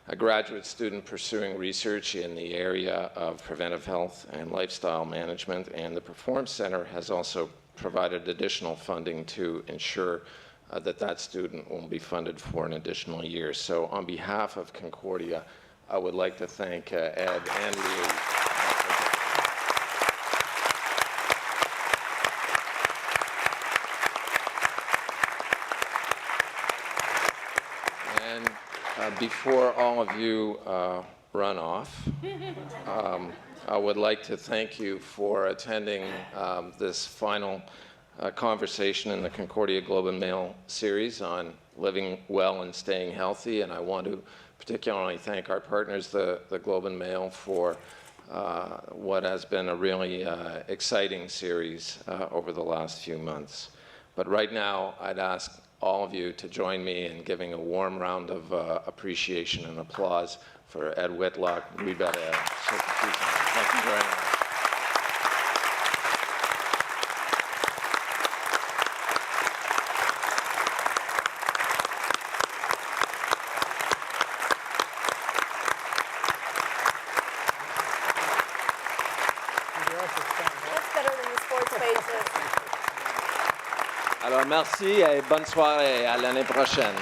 a graduate student pursuing research in the area of preventive health and lifestyle management, and the Perform Center has also provided additional funding to ensure that student will be funded for an additional year. So on behalf of Concordia, I would like to thank Ed and Louis. And before all of you run off, I would like to thank you for attending this final conversation in the Concordia Globe and Mail series on living well and staying healthy. And I want to particularly thank our partners, the Globe and Mail, for what has been a really exciting series over the last few months. But right now, I'd ask all of you to join me in giving a warm round of appreciation and applause for Ed Whitlock. Thank you very much. Alors merci et bonne soirée, à l'année prochaine.